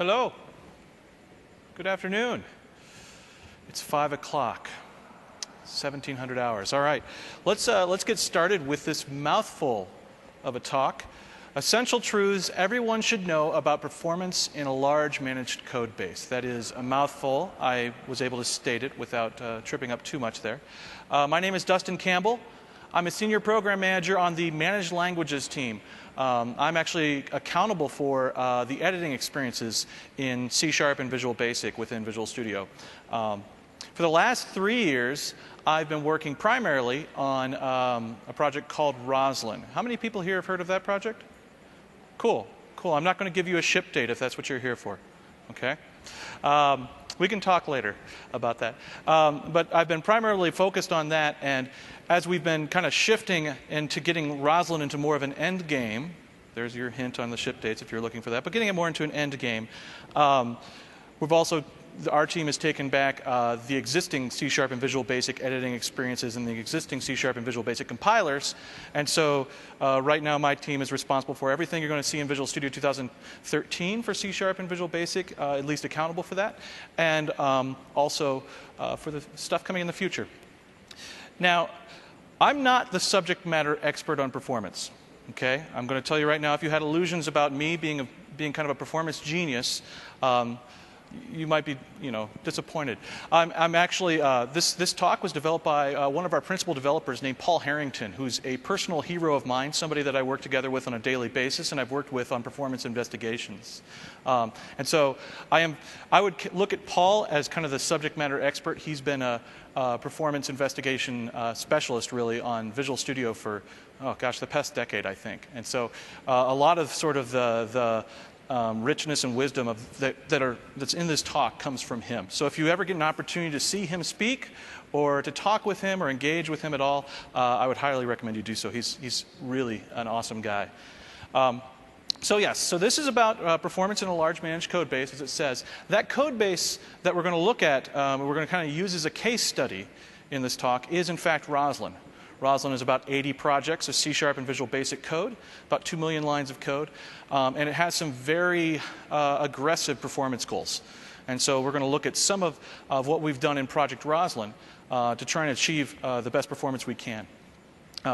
Hello. Good afternoon. It's 5 o'clock, 1700 hours. All right, let's get started with this mouthful of a talk. Essential truths everyone should know about performance in a large managed code base. That is a mouthful. I was able to state it without tripping up too much there. My name is Dustin Campbell. I'm a senior program manager on the managed languages team. I'm actually accountable for the editing experiences in C# and Visual Basic within Visual Studio. For the last 3 years, I've been working primarily on a project called Roslyn. How many people here have heard of that project? Cool, cool. I'm not going to give you a ship date if that's what you're here for, okay? We can talk later about that. But I've been primarily focused on that, and as we've been kind of shifting into getting Roslyn into more of an end game, there's your hint on the ship dates if you're looking for that, but getting it more into an end game, our team has taken back the existing C# and Visual Basic editing experiences and the existing C# and Visual Basic compilers. And so right now my team is responsible for everything you're going to see in Visual Studio 2013 for C# and Visual Basic, at least accountable for that, and also for the stuff coming in the future. Now, I'm not the subject matter expert on performance. Okay? I'm going to tell you right now, if you had illusions about me being kind of a performance genius, you might be, disappointed. I'm actually, this talk was developed by one of our principal developers named Paul Harrington, who's a personal hero of mine, somebody that I work together with on a daily basis, and I've worked with on performance investigations. And so I would look at Paul as kind of the subject matter expert. He's been a performance investigation specialist, really, on Visual Studio for, the past decade, I think. And so a lot of sort of the richness and wisdom that's in this talk comes from him. So if you ever get an opportunity to see him speak or to talk with him or engage with him at all, I would highly recommend you do so. He's really an awesome guy. So this is about performance in a large managed code base, as it says. That code base that we're going to look at, we're going to kind of use as a case study in this talk, is in fact Roslyn. Roslyn is about 80 projects of C# and Visual Basic code, about 2 million lines of code, and it has some very aggressive performance goals. And so we're going to look at some of what we've done in Project Roslyn to try and achieve the best performance we can.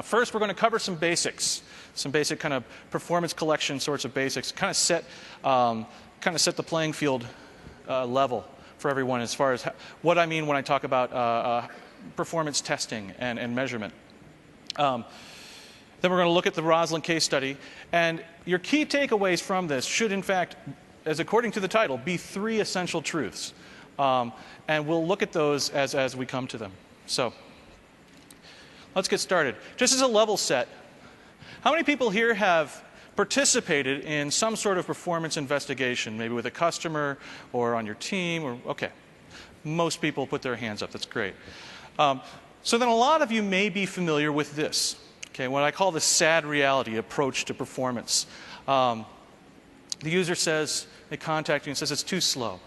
First, we're going to cover some basics, some basic kind of performance collection sorts of basics, kind of set the playing field level for everyone as far as what I mean when I talk about performance testing and measurement. Then we're going to look at the Roslyn case study. And your key takeaways from this should, in fact, as according to the title, be 3 essential truths. And we'll look at those as we come to them. So let's get started. Just as a level set, how many people here have participated in some sort of performance investigation, maybe with a customer or on your team? Okay. Most people put their hands up. That's great. So then a lot of you may be familiar with this, okay, what I call the sad reality approach to performance. The user says, they contact you and says it's too slow.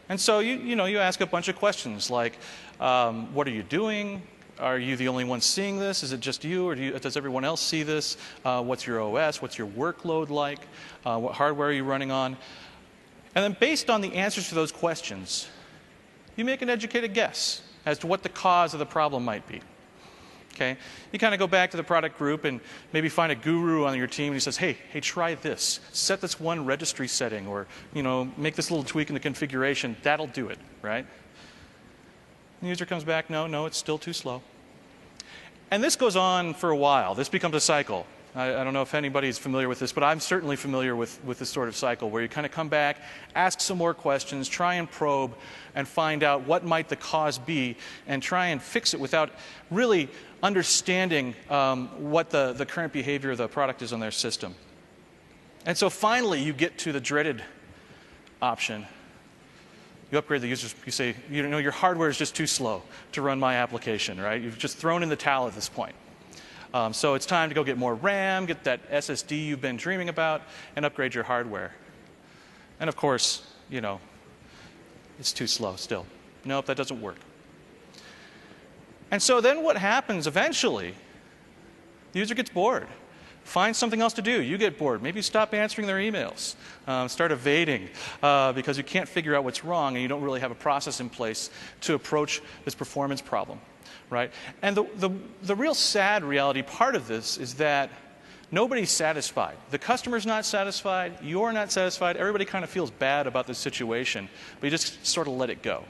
And so you ask a bunch of questions like, what are you doing? Are you the only one seeing this? Is it just you, or does everyone else see this? What's your OS? What's your workload like? What hardware are you running on? And then based on the answers to those questions, you make an educated guess as to what the cause of the problem might be. Okay? You kind of go back to the product group and maybe find a guru on your team and he says, hey, try this. Set this one registry setting, or make this little tweak in the configuration. That'll do it, right? The user comes back, no, it's still too slow. And this goes on for a while. This becomes a cycle. I don't know if anybody's familiar with this, but I'm certainly familiar with this sort of cycle where you kind of come back, ask some more questions, try and probe, and find out what might the cause be, and try and fix it without really understanding what the current behavior of the product is on their system. And so finally, you get to the dreaded option. You upgrade the users. You say, your hardware is just too slow to run my application, right? You've just thrown in the towel at this point. So it's time to go get more RAM, get that SSD you've been dreaming about, and upgrade your hardware. And of course, it's too slow still. Nope, that doesn't work. And so then what happens eventually, the user gets bored. Find something else to do. You get bored. Maybe stop answering their emails. Start evading because you can't figure out what's wrong and you don't really have a process in place to approach this performance problem, right? And the real sad reality part of this is that nobody's satisfied. The customer's not satisfied. You're not satisfied. Everybody kind of feels bad about this situation, but you just sort of let it go.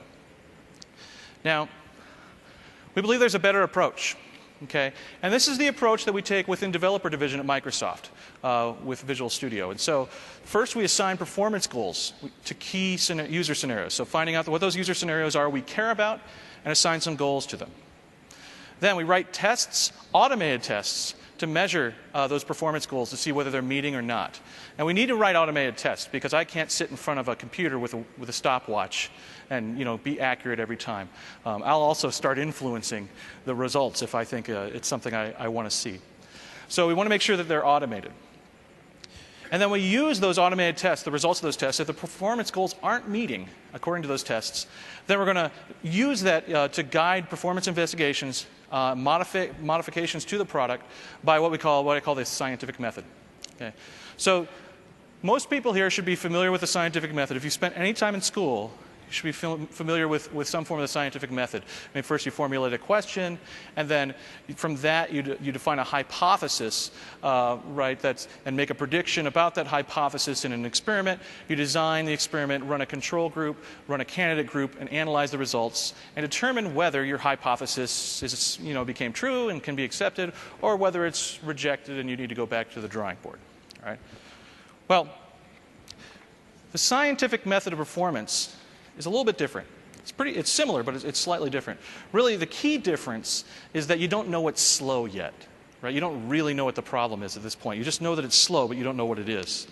Now, we believe there's a better approach. Okay? And this is the approach that we take within developer division at Microsoft with Visual Studio. And so first we assign performance goals to key user scenarios. So finding out what those user scenarios are we care about and assign some goals to them. Then we write tests, automated tests, to measure those performance goals to see whether they're meeting or not. And we need to write automated tests because I can't sit in front of a computer with a stopwatch and be accurate every time. I'll also start influencing the results if I think it's something I want to see. So we want to make sure that they're automated. And then we use those automated tests, the results of those tests. If the performance goals aren't meeting according to those tests, then we're going to use that to guide performance investigations, modifications to the product by what I call the scientific method. Okay. So most people here should be familiar with the scientific method. If you spent any time in school, you should be familiar with some form of the scientific method. I mean, first you formulate a question, and then from that you define a hypothesis, right? And make a prediction about that hypothesis in an experiment. You design the experiment, run a control group, run a candidate group, and analyze the results, and determine whether your hypothesis became true and can be accepted, or whether it's rejected and you need to go back to the drawing board. All right? Well, the scientific method of performance is a little bit different. It's similar, but it's slightly different. Really, the key difference is that you don't know what's slow yet, right? You don't really know what the problem is at this point. You just know that it's slow, but you don't know what it is.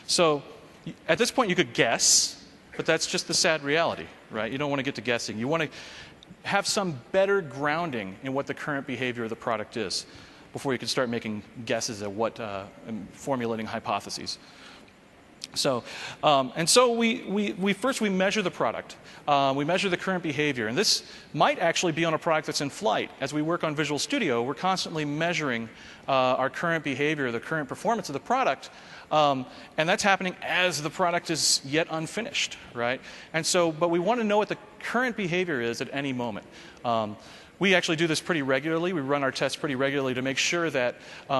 So at this point, you could guess, but that's just the sad reality, right? You don't want to get to guessing. You want to have some better grounding in what the current behavior of the product is before you can start making guesses at what, formulating hypotheses. So, we first measure the product. We measure the current behavior. And this might actually be on a product that's in flight. As we work on Visual Studio, we're constantly measuring our current behavior, the current performance of the product. And that's happening as the product is yet unfinished, right? And so, but we want to know what the current behavior is at any moment. We actually do this pretty regularly. We run our tests pretty regularly to make sure that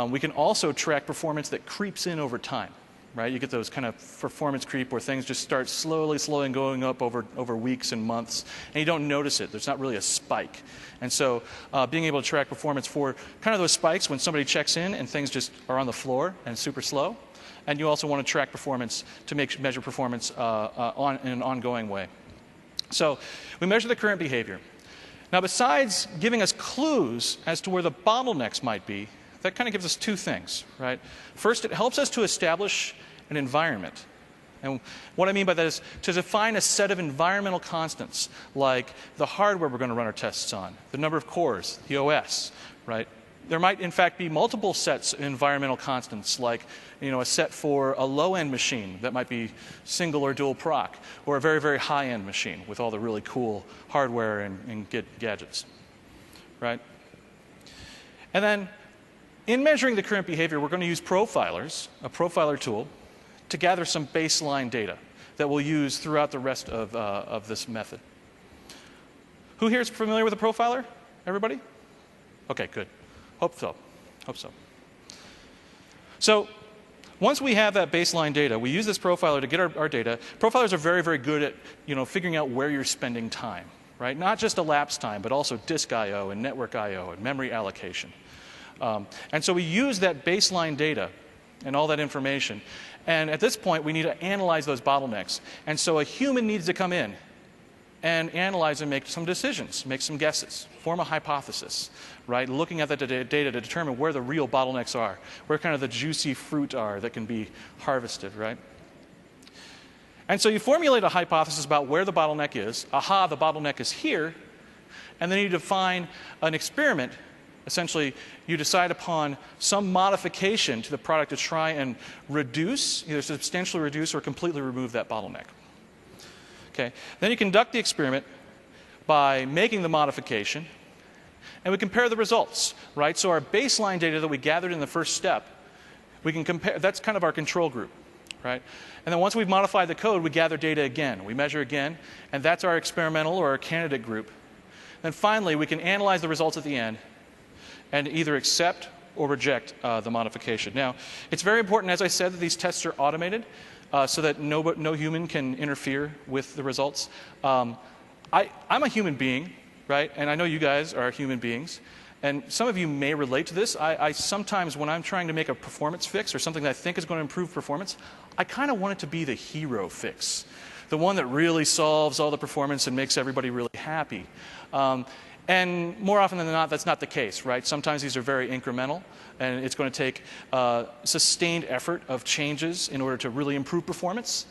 we can also track performance that creeps in over time. Right? You get those kind of performance creep where things just start slowly going up over weeks and months, and you don't notice it. There's not really a spike. And so being able to track performance for kind of those spikes when somebody checks in and things just are on the floor and super slow. And you also want to track performance to measure performance in an ongoing way. So we measure the current behavior. Now, besides giving us clues as to where the bottlenecks might be, that kind of gives us two things, right? First, it helps us to establish an environment. And what I mean by that is to define a set of environmental constants, like the hardware we're going to run our tests on, the number of cores, the OS, right? There might, in fact, be multiple sets of environmental constants, like a set for a low-end machine that might be single or dual proc, or a very, very high-end machine with all the really cool hardware and gadgets, right? And then, in measuring the current behavior, we're going to use profilers, a profiler tool, to gather some baseline data that we'll use throughout the rest of this method. Who here is familiar with a profiler? Everybody? Okay, good. Hope so. So once we have that baseline data, we use this profiler to get our data. Profilers are very, very good at figuring out where you're spending time, right? Not just elapsed time, but also disk I/O and network I/O and memory allocation. And so we use that baseline data and all that information. And at this point, we need to analyze those bottlenecks. And so a human needs to come in and analyze and make some decisions, make some guesses, form a hypothesis, right? Looking at the data to determine where the real bottlenecks are, where kind of the juicy fruit are that can be harvested, right? And so you formulate a hypothesis about where the bottleneck is. Aha, the bottleneck is here. And then you define an experiment. Essentially, you decide upon some modification to the product to try and reduce, either substantially reduce or completely remove that bottleneck. Okay. Then you conduct the experiment by making the modification, and we compare the results, right? So our baseline data that we gathered in the first step We can compare, that's kind of our control group, right? And then once we've modified the code, we gather data again. We measure again, and that's our experimental or our candidate group. Then finally, we can analyze the results at the end and either accept or reject the modification. Now, it's very important, as I said, that these tests are automated so that no human can interfere with the results. I'm a human being, right? And I know you guys are human beings. And some of you may relate to this. I sometimes, when I'm trying to make a performance fix or something that I think is going to improve performance, I kind of want it to be the hero fix, the one that really solves all the performance and makes everybody really happy. And more often than not, that's not the case, right? Sometimes these are very incremental, and it's going to take sustained effort of changes in order to really improve performance.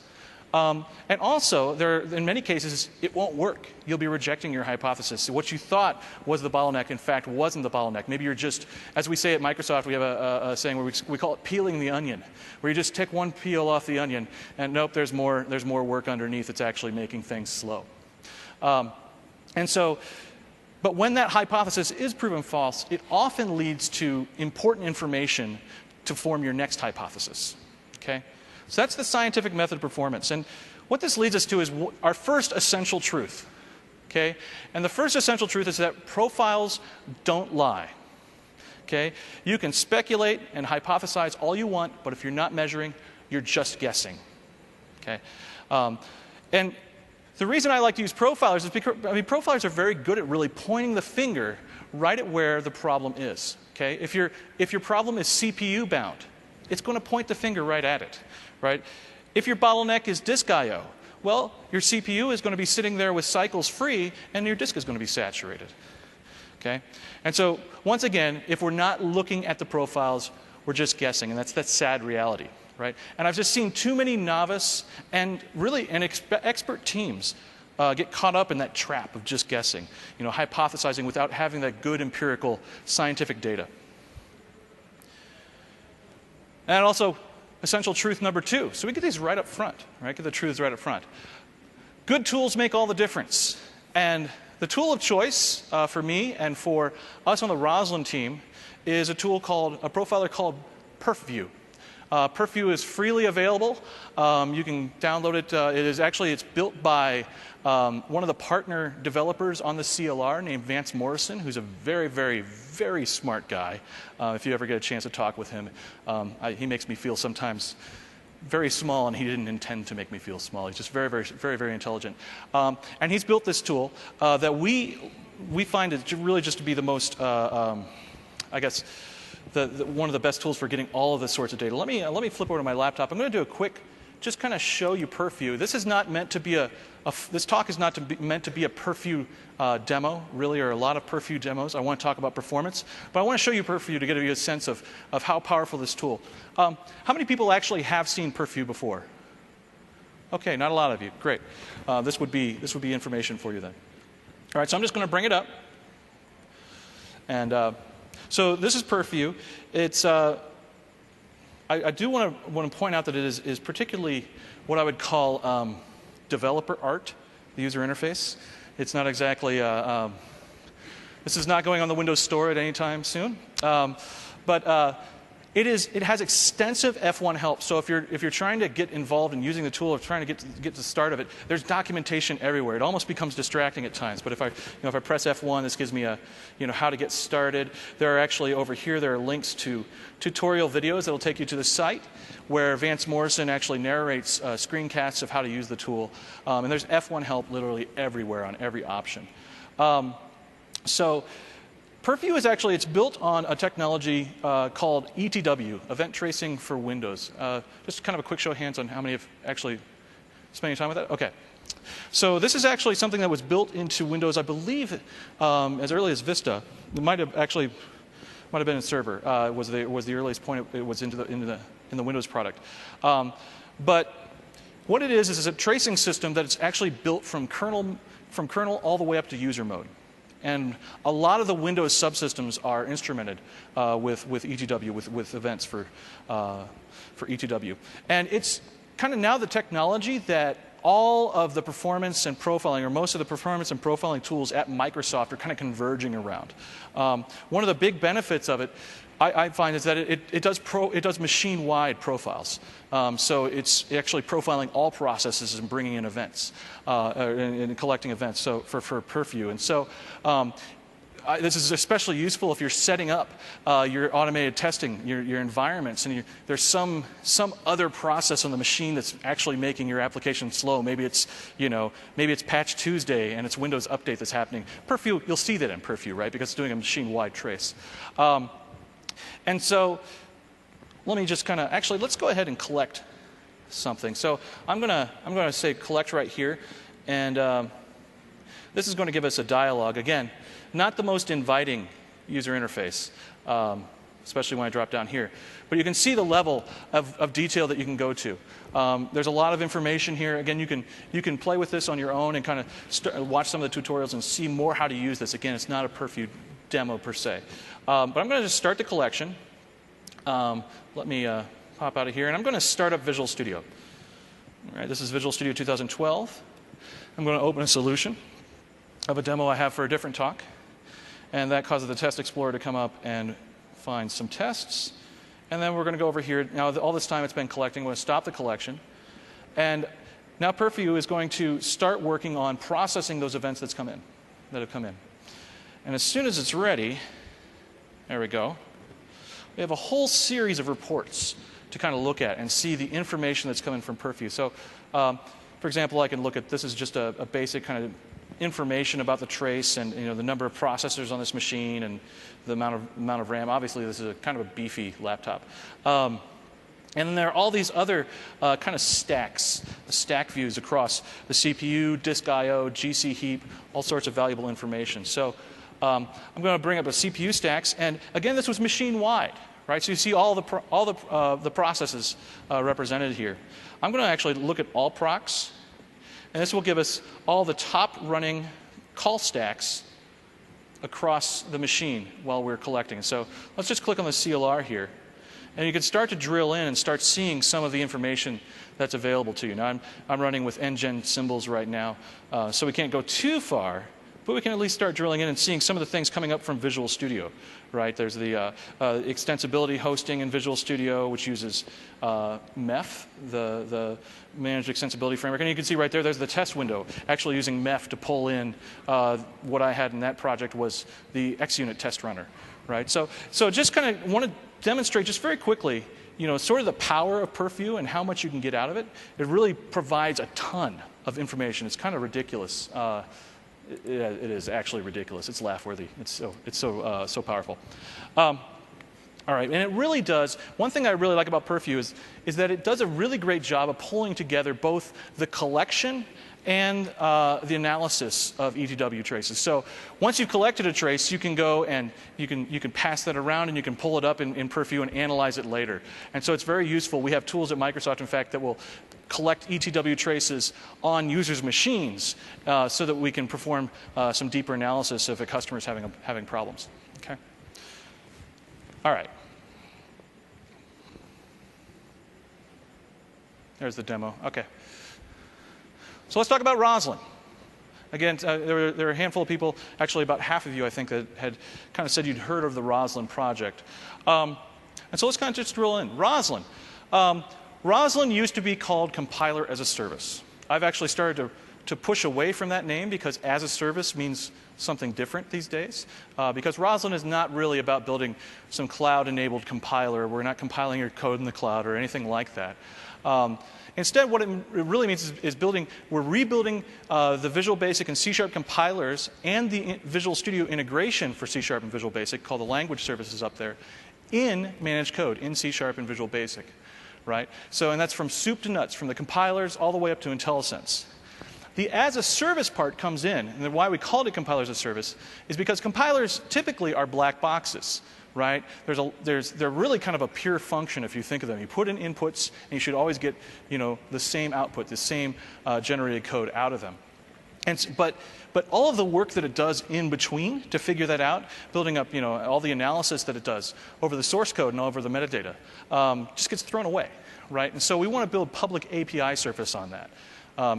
And also, in many cases, it won't work. You'll be rejecting your hypothesis. So what you thought was the bottleneck, in fact, wasn't the bottleneck. Maybe you're just, as we say at Microsoft, we have a saying where we call it peeling the onion, where you just take one peel off the onion, and nope, there's more work underneath. It's actually making things slow. But when that hypothesis is proven false, it often leads to important information to form your next hypothesis. Okay? So that's the scientific method of performance. And what this leads us to is our first essential truth. Okay? And the first essential truth is that profiles don't lie. Okay? You can speculate and hypothesize all you want, but if you're not measuring, you're just guessing. Okay? And the reason I like to use profilers is because profilers are very good at really pointing the finger right at where the problem is. Okay? If your problem is CPU bound, it's going to point the finger right at it. Right? If your bottleneck is disk I/O, well, your CPU is going to be sitting there with cycles free, and your disk is going to be saturated. Okay? And so, once again, if we're not looking at the profiles, we're just guessing, and that's that sad reality. Right? And I've just seen too many novice and really expert teams get caught up in that trap of just guessing, hypothesizing without having that good empirical scientific data. And also, essential truth number 2. So we get these right up front, right? Get the truths right up front. Good tools make all the difference. And the tool of choice for me and for us on the Roslyn team is a profiler called PerfView. PerfView is freely available. You can download it. It's built by one of the partner developers on the CLR named Vance Morrison, who's a very, very, very smart guy. If you ever get a chance to talk with him, he makes me feel sometimes very small, and he didn't intend to make me feel small. He's just very, very, very, very intelligent. And he's built this tool that we find it really just to be the most, one of the best tools for getting all of this sorts of data. Let me flip over to my laptop. I'm going to do a quick, just kind of show you PerfView. This is not meant to be this talk is not meant to be a PerfView demo, really, or a lot of PerfView demos. I want to talk about performance, but I want to show you PerfView to give you a sense of how powerful this tool. How many people actually have seen PerfView before? Okay, not a lot of you. Great. This would be information for you then. All right, so I'm just going to bring it up, and so this is PerfView. It's I do want to point out that it is particularly what I would call developer art, the user interface. It's not exactly this is not going on the Windows Store at any time soon, but it has extensive F1 help. So if you're trying to get involved in using the tool or trying to get to the start of it, there's documentation everywhere. It almost becomes distracting at times. But if I press F1, this gives me how to get started. There are actually over here there are links to tutorial videos that will take you to the site where Vance Morrison actually narrates screencasts of how to use the tool. And there's F1 help literally everywhere on every option. So PerfView is it's built on a technology called ETW, Event Tracing for Windows. Just kind of a quick show of hands on how many have actually spent any time with that? Okay. So this is actually something that was built into Windows, I believe, as early as Vista. It might have been in Server. Was the earliest point it was in the Windows product. But what it is a tracing system that is actually built from kernel all the way up to user mode. And a lot of the Windows subsystems are instrumented with ETW, with events for ETW. And it's kind of now the technology that all of the performance and profiling, or most of the performance and profiling tools at Microsoft are kind of converging around. One of the big benefits of it I find is that it does machine-wide profiles. So it's actually profiling all processes and bringing in events and collecting events. So for Purview, and so this is especially useful if you're setting up your automated testing, your environments, and there's some other process on the machine that's actually making your application slow. Maybe it's Patch Tuesday and it's Windows Update that's happening. Purview, you'll see that in Purview, right? Because it's doing a machine-wide trace. And so let me just let's go ahead and collect something. So I'm gonna say collect right here, and this is going to give us a dialog. Again, not the most inviting user interface, especially when I drop down here. But you can see the level of detail that you can go to. There's a lot of information here. Again, you can play with this on your own and kind of watch some of the tutorials and see more how to use this. Again, it's not a Purview demo per se. But I'm going to just start the collection. Let me pop out of here, and I'm going to start up Visual Studio. All right, this is Visual Studio 2012. I'm going to open a solution of a demo I have for a different talk. And that causes the Test Explorer to come up and find some tests. And then we're going to go over here. Now, all this time it's been collecting. I'm going to stop the collection. And now Purview is going to start working on processing those events that have come in. And as soon as it's ready, there we go, we have a whole series of reports to kind of look at and see the information that's coming from Purview. So, for example, I can look at, this is just a basic kind of information about the trace and the number of processors on this machine and the amount of RAM. Obviously, this is a kind of a beefy laptop. And then there are all these other kind of stacks, stack views across the CPU, disk I/O, GC heap, all sorts of valuable information. So I'm going to bring up the CPU stacks, and again, this was machine-wide, right? So you see all the processes represented here. I'm going to actually look at all procs. And this will give us all the top running call stacks across the machine while we're collecting. So let's just click on the CLR here. And you can start to drill in and start seeing some of the information that's available to you. Now, I'm running with NGen symbols right now, so we can't go too far, but we can at least start drilling in and seeing some of the things coming up from Visual Studio, right? There's the extensibility hosting in Visual Studio, which uses MEF, the Managed Extensibility Framework. And you can see right there, there's the test window, actually using MEF to pull in what I had in that project was the XUnit test runner, right? So just kind of want to demonstrate just very quickly, sort of the power of Purview and how much you can get out of it. It really provides a ton of information. It's kind of ridiculous. It is actually ridiculous. It's laugh-worthy. It's so powerful. All right, and it really does. One thing I really like about Purview is that it does a really great job of pulling together both the collection and the analysis of ETW traces. So once you've collected a trace, you can go and you can pass that around and you can pull it up in Purview and analyze it later. And so it's very useful. We have tools at Microsoft, in fact, that will collect ETW traces on users' machines so that we can perform some deeper analysis if a customer is having problems. Okay. All right. There's the demo. Okay. So let's talk about Roslyn. Again, there were a handful of people, actually about half of you, I think, that had kind of said you'd heard of the Roslyn project. And so let's kind of just drill in. Roslyn. Roslyn used to be called Compiler as a Service. I've actually started to push away from that name because as a service means something different these days. Because Roslyn is not really about building some cloud-enabled compiler. We're not compiling your code in the cloud or anything like that. Instead, what it really means is we're rebuilding the Visual Basic and C# compilers and the Visual Studio integration for C# and Visual Basic, called the language services up there, in managed code, in C# and Visual Basic. Right? So, and that's from soup to nuts, from the compilers all the way up to IntelliSense. The as a service part comes in, and why we called it compilers as a service is because compilers typically are black boxes, right? They're really kind of a pure function if you think of them. You put in inputs, and you should always get, the same output, the same generated code out of them. But all of the work that it does in between to figure that out, building up all the analysis that it does over the source code and over the metadata, just gets thrown away, right? And so we want to build public API surface on that,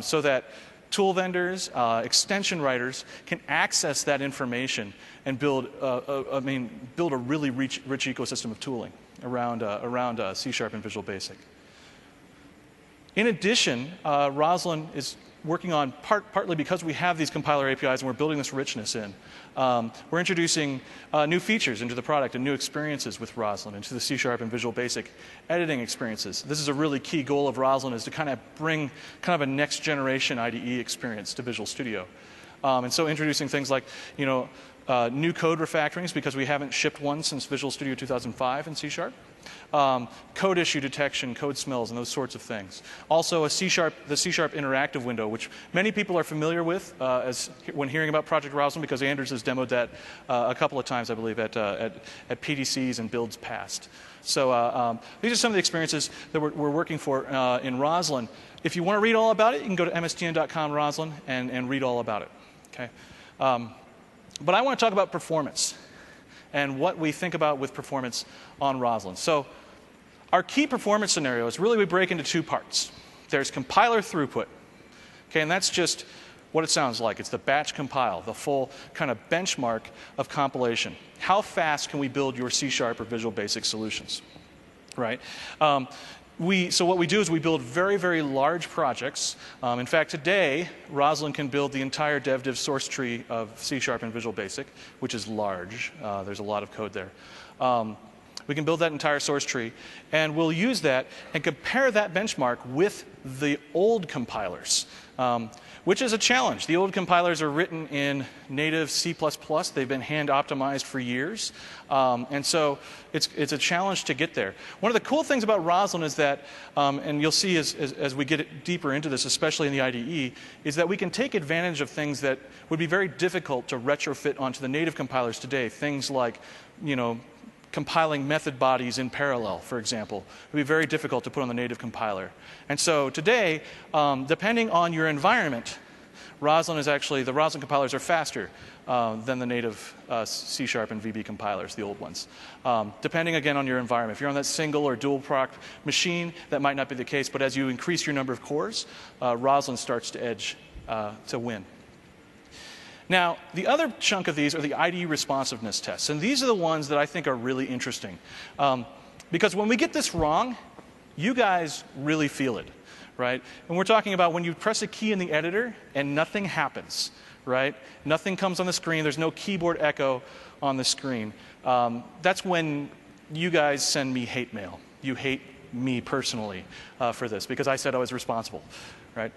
so that tool vendors, extension writers can access that information and build a really rich ecosystem of tooling around C# and Visual Basic. In addition, Roslyn is working on, partly because we have these compiler APIs and we're building this richness in, we're introducing new features into the product and new experiences with Roslyn, into the C# and Visual Basic editing experiences. This is a really key goal of Roslyn, is to kind of bring kind of a next generation IDE experience to Visual Studio. And so introducing things like, new code refactorings, because we haven't shipped one since Visual Studio 2005 in C#. Code issue detection, code smells, and those sorts of things. Also, the C# interactive window, which many people are familiar with when hearing about Project Roslyn, because Anders has demoed that a couple of times, I believe, at PDCs and builds past. So these are some of the experiences that we're working for in Roslyn. If you want to read all about it, you can go to mstn.com/Roslyn and read all about it. Okay. But I want to talk about performance and what we think about with performance on Roslyn. So our key performance scenarios, really we break into two parts. There's compiler throughput, okay, and that's just what it sounds like. It's the batch compile, the full kind of benchmark of compilation. How fast can we build your C# or Visual Basic solutions, right? So what we do is we build very, very large projects. In fact, today, Roslyn can build the entire dev-div source tree of C# and Visual Basic, which is large. There's a lot of code there. We can build that entire source tree, and we'll use that and compare that benchmark with the old compilers, which is a challenge. The old compilers are written in native C++. They've been hand optimized for years, and so it's a challenge to get there. One of the cool things about Roslyn is that, and you'll see as we get deeper into this, especially in the IDE, is that we can take advantage of things that would be very difficult to retrofit onto the native compilers today. Things like, compiling method bodies in parallel, for example. It would be very difficult to put on the native compiler. And so today, depending on your environment, the Roslyn compilers are faster than the native C# and VB compilers, the old ones. Depending, again, on your environment. If you're on that single or dual proc machine, that might not be the case, but as you increase your number of cores, Roslyn starts to edge to win. Now, the other chunk of these are the IDE responsiveness tests. And these are the ones that I think are really interesting. Because when we get this wrong, you guys really feel it, right? And we're talking about when you press a key in the editor and nothing happens, right? Nothing comes on the screen. There's no keyboard echo on the screen. That's when you guys send me hate mail. You hate me personally for this, because I said I was responsible, right?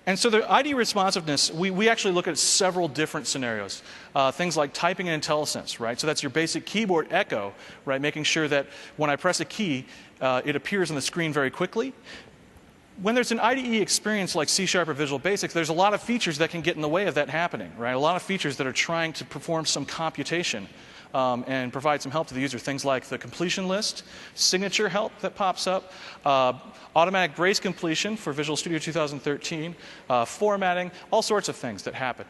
And so the IDE responsiveness, we actually look at several different scenarios. Things like typing in IntelliSense, right? So that's your basic keyboard echo, right? Making sure that when I press a key, it appears on the screen very quickly. When there's an IDE experience like C# or Visual Basic, there's a lot of features that can get in the way of that happening, right? A lot of features that are trying to perform some computation and provide some help to the user. Things like the completion list, signature help that pops up, automatic brace completion for Visual Studio 2013, formatting, all sorts of things that happen.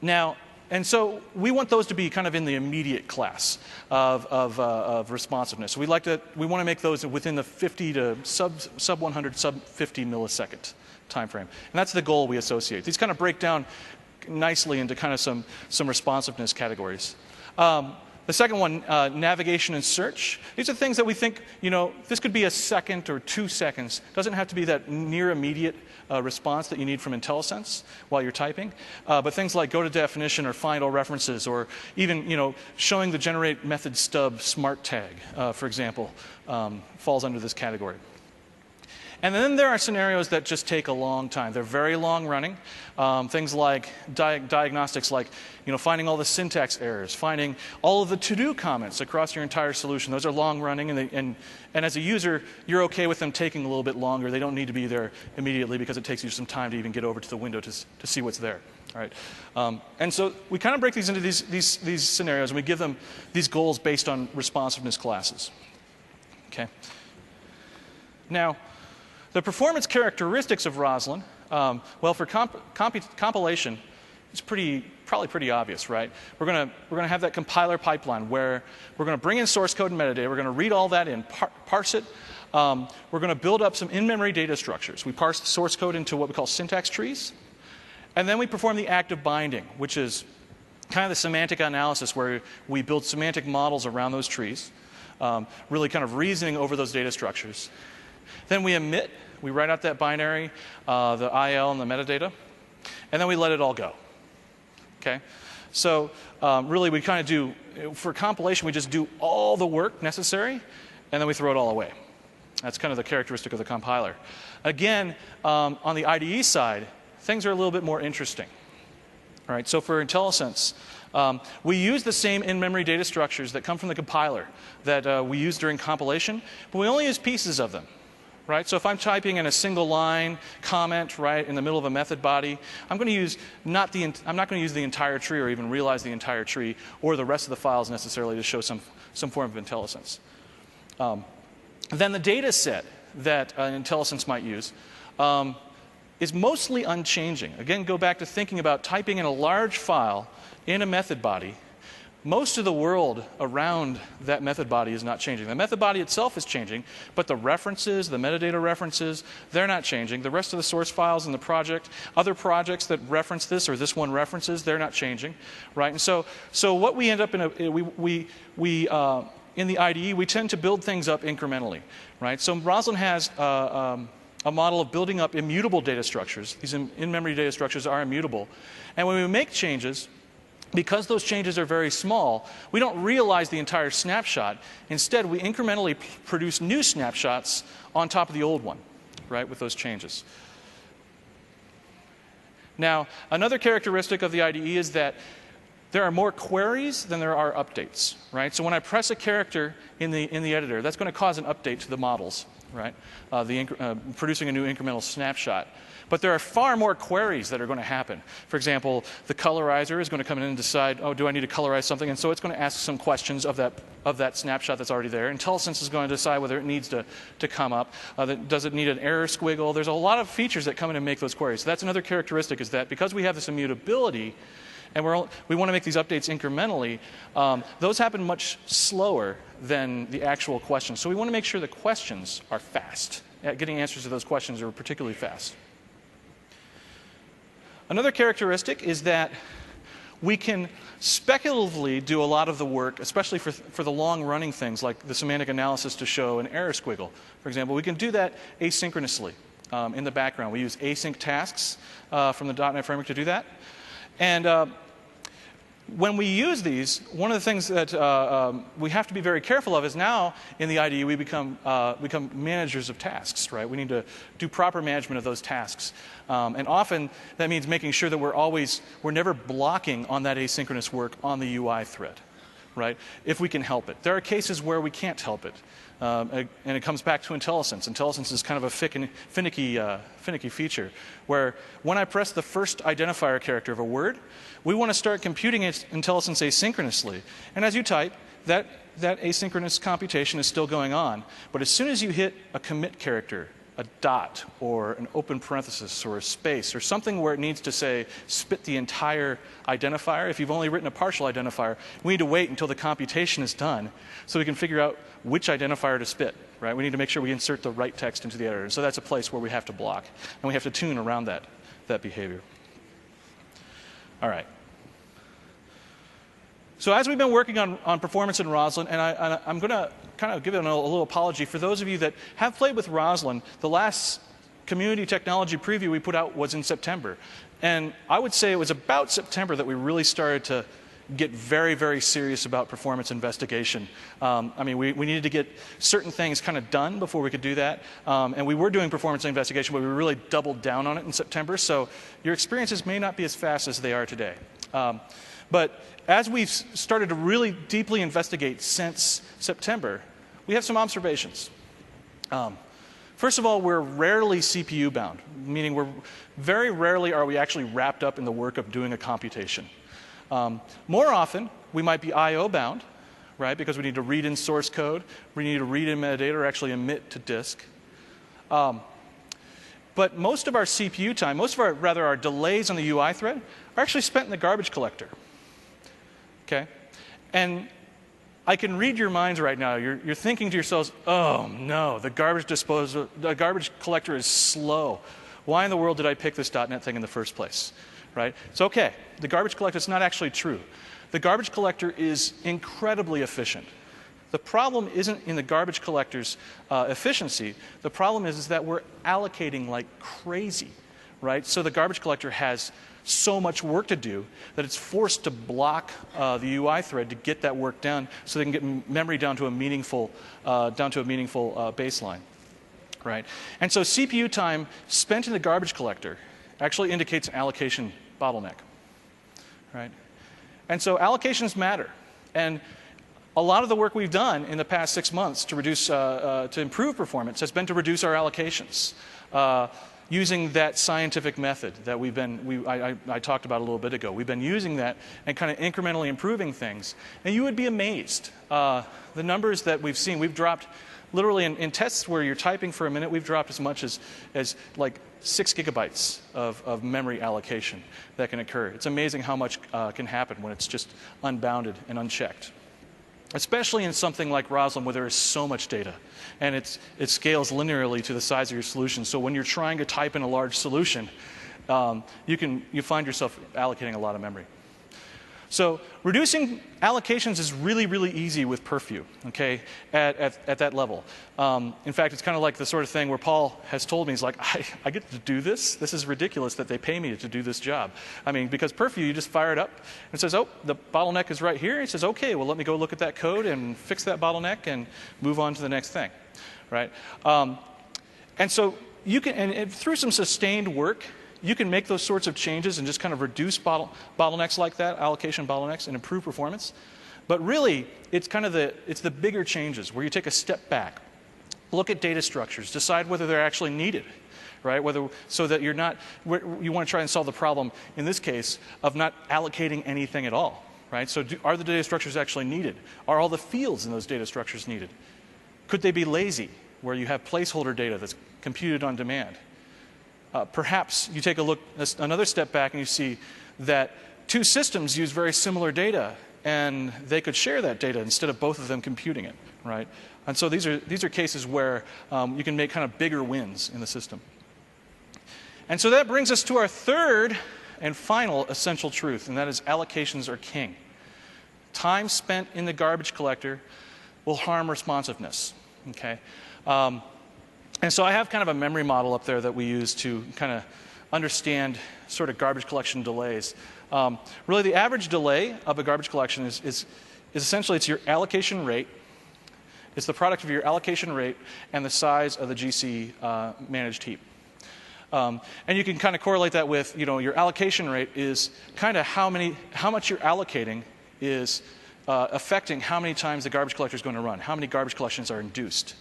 Now, and so we want those to be kind of in the immediate class of responsiveness. We want to make those within the 50 to sub 100, sub 50 millisecond time frame. And that's the goal we associate. These kind of break down nicely into kind of some responsiveness categories. The second one, navigation and search. These are things that we think, this could be a second or 2 seconds. It doesn't have to be that near immediate response that you need from IntelliSense while you're typing. But things like go to definition or find all references, or even, showing the generate method stub smart tag, for example, falls under this category. And then there are scenarios that just take a long time. They're very long running. Things like diagnostics, like finding all the syntax errors, finding all of the to-do comments across your entire solution. Those are long running, and as a user, you're okay with them taking a little bit longer. They don't need to be there immediately because it takes you some time to even get over to the window to see what's there. All right. And so we kind of break these into these scenarios, and we give them these goals based on responsiveness classes. Okay. Now, the performance characteristics of Roslyn, well, for compilation, it's probably pretty obvious, right? We're gonna have that compiler pipeline where we're gonna bring in source code and metadata. We're gonna read all that in, parse it, we're going to build up some in-memory data structures. We parse the source code into what we call syntax trees. And then we perform the act of binding, which is kind of the semantic analysis where we build semantic models around those trees, really kind of reasoning over those data structures. Then we emit, we write out that binary, the IL and the metadata, and then we let it all go. Okay? So really we kind of do, for compilation, we just do all the work necessary, and then we throw it all away. That's kind of the characteristic of the compiler. Again, on the IDE side, things are a little bit more interesting. All right, so for IntelliSense, we use the same in-memory data structures that come from the compiler that we use during compilation, but we only use pieces of them. Right? So if I'm typing in a single line comment right in the middle of a method body, I'm not going to use the entire tree or even realize the entire tree or the rest of the files necessarily to show some form of IntelliSense. Then the data set that IntelliSense might use is mostly unchanging. Again, go back to thinking about typing in a large file in a method body. Most of the world around that method body is not changing. The method body itself is changing, but the references, the metadata references, they're not changing. The rest of the source files in the project, other projects that reference this or this one references, they're not changing, right? And so what we end up in in the IDE, we tend to build things up incrementally, right? So Roslyn has a model of building up immutable data structures. These in-memory data structures are immutable, and when we make changes, because those changes are very small, we don't realize the entire snapshot. Instead, we incrementally produce new snapshots on top of the old one, right, with those changes. Now, another characteristic of the IDE is that there are more queries than there are updates, right? So when I press a character in the editor, that's going to cause an update to the models, right? Producing a new incremental snapshot. But there are far more queries that are going to happen. For example, the colorizer is going to come in and decide, oh, do I need to colorize something? And so it's going to ask some questions of that snapshot that's already there. IntelliSense is going to decide whether it needs to come up. Does it need an error squiggle? There's a lot of features that come in and make those queries. So that's another characteristic, is that because we have this immutability and we want to make these updates incrementally, those happen much slower than the actual questions. So we want to make sure the questions are fast. Getting answers to those questions are particularly fast. Another characteristic is that we can speculatively do a lot of the work, especially for the long-running things like the semantic analysis to show an error squiggle. For example, we can do that asynchronously in the background. We use async tasks from the .NET Framework to do that. And when we use these, one of the things that we have to be very careful of is now in the IDE we become managers of tasks, right? We need to do proper management of those tasks. And often that means making sure that we're never blocking on that asynchronous work on the UI thread, right? If we can help it. There are cases where we can't help it. And it comes back to IntelliSense. IntelliSense is kind of a finicky feature where when I press the first identifier character of a word, we want to start computing IntelliSense asynchronously. And as you type, that asynchronous computation is still going on. But as soon as you hit a commit character, a dot or an open parenthesis or a space or something where it needs to say spit the entire identifier, if you've only written a partial identifier, we need to wait until the computation is done so we can figure out which identifier to spit, right? We need to make sure we insert the right text into the editor. So that's a place where we have to block, and we have to tune around that behavior. All right. So as we've been working on performance in Roslyn, and I'm going to kind of give it a little apology for those of you that have played with Roslyn. The last community technology preview we put out was in September. And I would say it was about September that we really started to get very, very serious about performance investigation. I mean, we needed to get certain things kind of done before we could do that. And we were doing performance investigation, but we really doubled down on it in September. So your experiences may not be as fast as they are today. But as we've started to really deeply investigate since September, we have some observations. First of all, we're rarely CPU bound, meaning very rarely are we actually wrapped up in the work of doing a computation. More often, we might be I/O bound, right? Because we need to read in source code, we need to read in metadata, or actually emit to disk. But most of our CPU time, our delays on the UI thread, are actually spent in the garbage collector. Okay, and I can read your minds right now. You're thinking to yourselves, oh no, the garbage collector is slow. Why in the world did I pick this .NET thing in the first place? Right? It's okay. The garbage collector is not actually true. The garbage collector is incredibly efficient. The problem isn't in the garbage collector's efficiency. The problem is that we're allocating like crazy, right? So the garbage collector has so much work to do that it's forced to block the UI thread to get that work done, so they can get memory down to a meaningful baseline, right? And so CPU time spent in the garbage collector actually indicates an allocation bottleneck, right? And so allocations matter, and a lot of the work we've done in the past 6 months to improve performance has been to reduce our allocations. Using that scientific method that I talked about a little bit ago. We've been using that and kind of incrementally improving things. And you would be amazed. The numbers that we've seen, we've dropped literally in tests where you're typing for a minute, we've dropped as much as like 6 gigabytes of memory allocation that can occur. It's amazing how much can happen when it's just unbounded and unchecked. Especially in something like Roslyn, where there is so much data, and it scales linearly to the size of your solution. So when you're trying to type in a large solution, you find yourself allocating a lot of memory. So reducing allocations is really, really easy with Purview, okay, at that level. In fact, it's kind of like the sort of thing where Paul has told me, he's like, I get to do this? This is ridiculous that they pay me to do this job. I mean, because Purview, you just fire it up, and it says, oh, the bottleneck is right here. It says, okay, well, let me go look at that code and fix that bottleneck and move on to the next thing, right? And so you can, and through some sustained work, you can make those sorts of changes and just kind of reduce bottlenecks like that, allocation bottlenecks, and improve performance. But really, it's kind of the bigger changes where you take a step back, look at data structures, decide whether they're actually needed, right? So that you want to try and solve the problem, in this case, of not allocating anything at all, right? So are the data structures actually needed? Are all the fields in those data structures needed? Could they be lazy, where you have placeholder data that's computed on demand? Perhaps you take a look, another step back, and you see that two systems use very similar data, and they could share that data instead of both of them computing it, right? And so these are cases where you can make kind of bigger wins in the system. And so that brings us to our third and final essential truth, and that is allocations are king. Time spent in the garbage collector will harm responsiveness, okay? And so I have kind of a memory model up there that we use to kind of understand sort of garbage collection delays. Really, the average delay of a garbage collection is essentially it's your allocation rate. It's the product of your allocation rate and the size of the GC managed heap. And you can kind of correlate that with, your allocation rate is kind of how much you're allocating is affecting how many times the garbage collector is going to run, how many garbage collections are induced.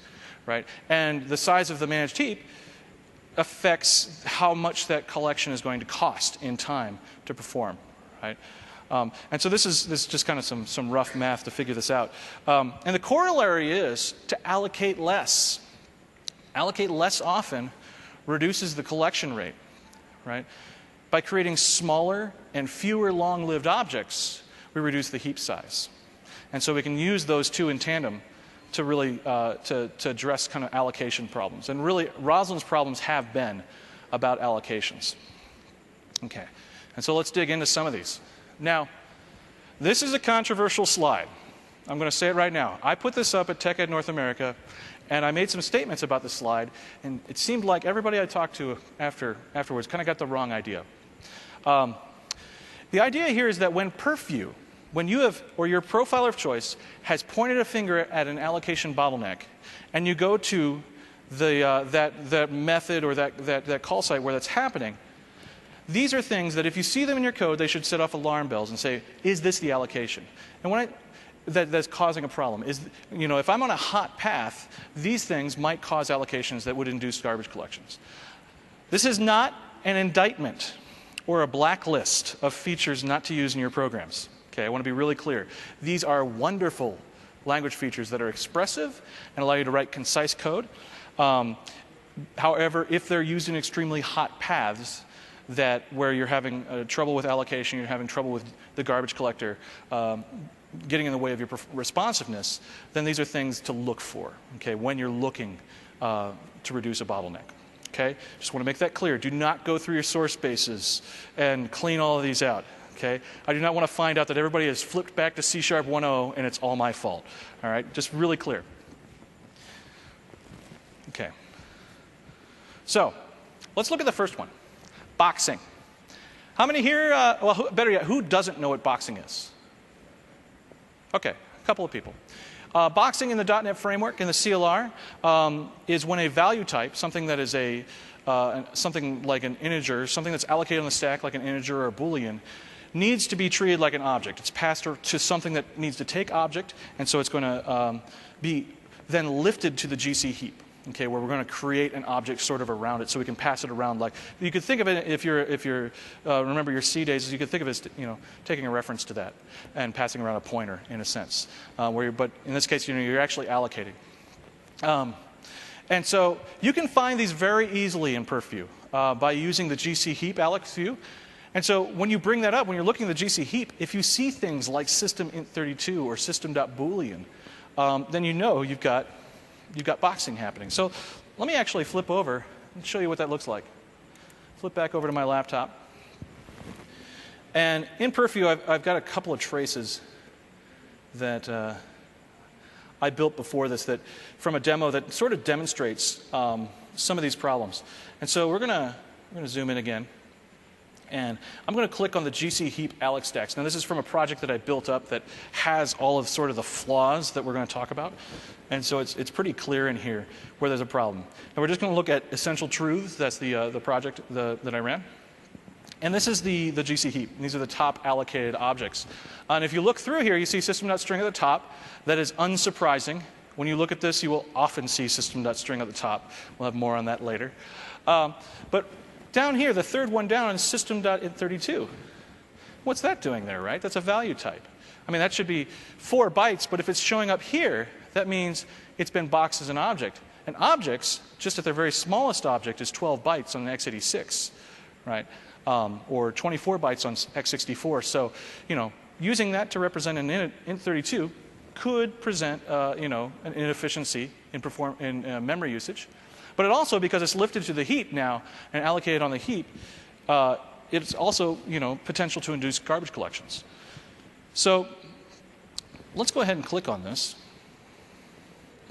Right? And the size of the managed heap affects how much that collection is going to cost in time to perform. Right? And so this is just kind of some rough math to figure this out. And the corollary is to allocate less. Allocate less often reduces the collection rate. Right? By creating smaller and fewer long-lived objects, we reduce the heap size. And so we can use those two in tandem to really to address kind of allocation problems. And really, Roslyn's problems have been about allocations. Okay, and so let's dig into some of these. Now, this is a controversial slide. I'm going to say it right now. I put this up at TechEd North America, and I made some statements about the slide, and it seemed like everybody I talked to afterwards kind of got the wrong idea. The idea here is that when Purview, when you have, or your profiler of choice has pointed a finger at an allocation bottleneck, and you go to that method or that call site where that's happening, these are things that if you see them in your code, they should set off alarm bells and say, is this the allocation? And that's causing a problem. If I'm on a hot path, these things might cause allocations that would induce garbage collections. This is not an indictment or a blacklist of features not to use in your programs. Okay, I want to be really clear. These are wonderful language features that are expressive and allow you to write concise code. However, if they're used in extremely hot paths, where you're having trouble with allocation, you're having trouble with the garbage collector, getting in the way of your responsiveness, then these are things to look for, okay, when you're looking to reduce a bottleneck. Okay? Just want to make that clear. Do not go through your source bases and clean all of these out. Okay? I do not want to find out that everybody has flipped back to C# 1.0 and it's all my fault. All right? Just really clear. Okay. So, let's look at the first one. Boxing. How many here, better yet, who doesn't know what boxing is? Okay, a couple of people. Boxing in the .NET framework, in the CLR, is when a value type, something that is something like an integer, something that's allocated on the stack like an integer or a Boolean, needs to be treated like an object. It's passed to something that needs to take object, and so it's going to be then lifted to the GC heap. Okay, where we're going to create an object sort of around it, so we can pass it around. Like you could think of it if you're remember your C days, you could think of it as taking a reference to that and passing around a pointer in a sense. But in this case, you're actually allocating. And so you can find these very easily in Perfview by using the GC heap alloc view. And so when you bring that up, when you're looking at the GC heap, if you see things like system.int32 or system.boolean, then you've got boxing happening. So let me actually flip over and show you what that looks like. Flip back over to my laptop. And in Perfview, I've got a couple of traces that I built before this that from a demo that sort of demonstrates some of these problems. And so we're going to zoom in again. And I'm going to click on the GC heap alloc stacks. Now, this is from a project that I built up that has all of sort of the flaws that we're going to talk about. And so it's pretty clear in here where there's a problem. And we're just going to look at essential truths. That's the project that I ran. And this is the GC heap. These are the top allocated objects. And if you look through here, you see system.string at the top. That is unsurprising. When you look at this, you will often see system.string at the top. We'll have more on that later. But down here, the third one down is system.int32. What's that doing there, right? That's a value type. I mean, that should be 4 bytes, but if it's showing up here, that means it's been boxed as an object. And objects, just at their very smallest object, is 12 bytes on the x86, right? Or 24 bytes on x64. So, using that to represent an int32 could present, an inefficiency in memory usage. But it also, because it's lifted to the heap now and allocated on the heap, it's also, potential to induce garbage collections. So let's go ahead and click on this.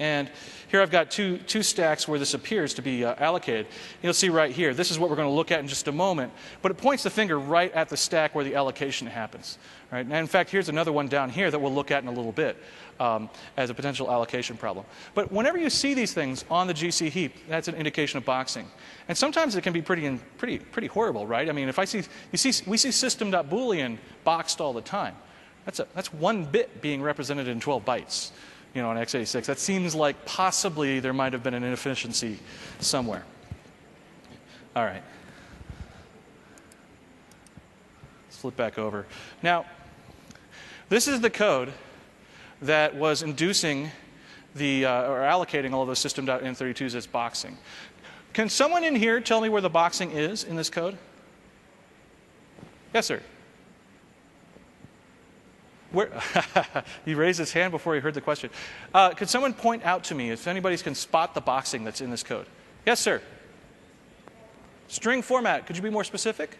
And here I've got two stacks where this appears to be allocated. You'll see right here, this is what we're going to look at in just a moment. But it points the finger right at the stack where the allocation happens. Right? And in fact, here's another one down here that we'll look at in a little bit as a potential allocation problem. But whenever you see these things on the GC heap, that's an indication of boxing. And sometimes it can be pretty horrible, right? I mean, if we see system.boolean boxed all the time. That's 1 bit being represented in 12 bytes. On x86. That seems like possibly there might have been an inefficiency somewhere. All right. Let's flip back over. Now, this is the code that was inducing or allocating all of those system.int32s as boxing. Can someone in here tell me where the boxing is in this code? Yes, sir. He raised his hand before he heard the question. Could someone point out to me if anybody can spot the boxing that's in this code? Yes, sir. String format. Could you be more specific?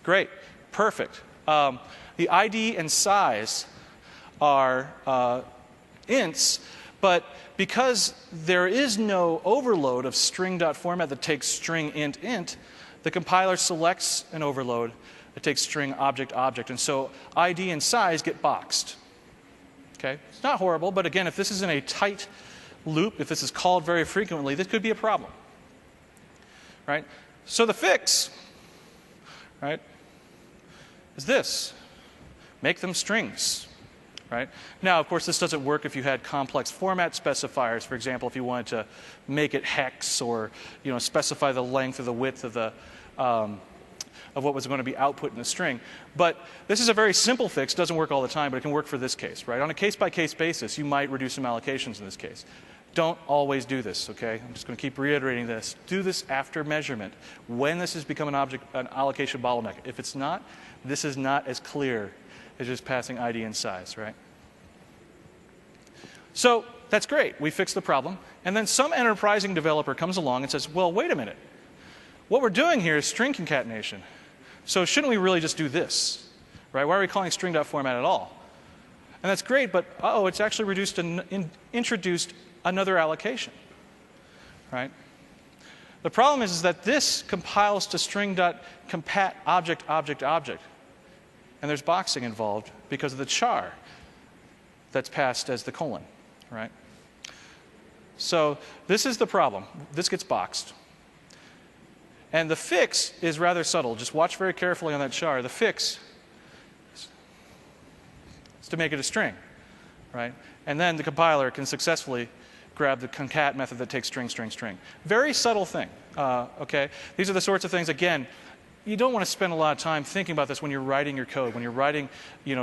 Great. Perfect. The ID and size are ints, but because there is no overload of string.format that takes string int, the compiler selects an overload that takes string object. And so ID and size get boxed. Okay? It's not horrible, but again, if this is in a tight loop, if this is called very frequently, this could be a problem. Right? So the fix, right, is this. Make them strings. Right? Now, of course, this doesn't work if you had complex format specifiers. For example, if you wanted to make it hex or specify the length or the width of what was going to be output in the string. But this is a very simple fix. It doesn't work all the time, but it can work for this case. Right? On a case-by-case basis, you might reduce some allocations in this case. Don't always do this, okay? I'm just going to keep reiterating this. Do this after measurement, when this has become an allocation bottleneck. If it's not, this is not as clear as just passing ID and size, right? So that's great. We fixed the problem. And then some enterprising developer comes along and says, well, wait a minute. What we're doing here is string concatenation. So shouldn't we really just do this, right? Why are we calling string.format at all? And that's great, but it's actually introduced another allocation, right? The problem is that this compiles to string.compat object, object, object. And there's boxing involved because of the char that's passed as the colon, right? So this is the problem. This gets boxed. And the fix is rather subtle. Just watch very carefully on that char. The fix is to make it a string, right? And then the compiler can successfully grab the concat method that takes string, string, string. Very subtle thing, okay? These are the sorts of things, again, you don't want to spend a lot of time thinking about this when you're writing your code. When you're writing,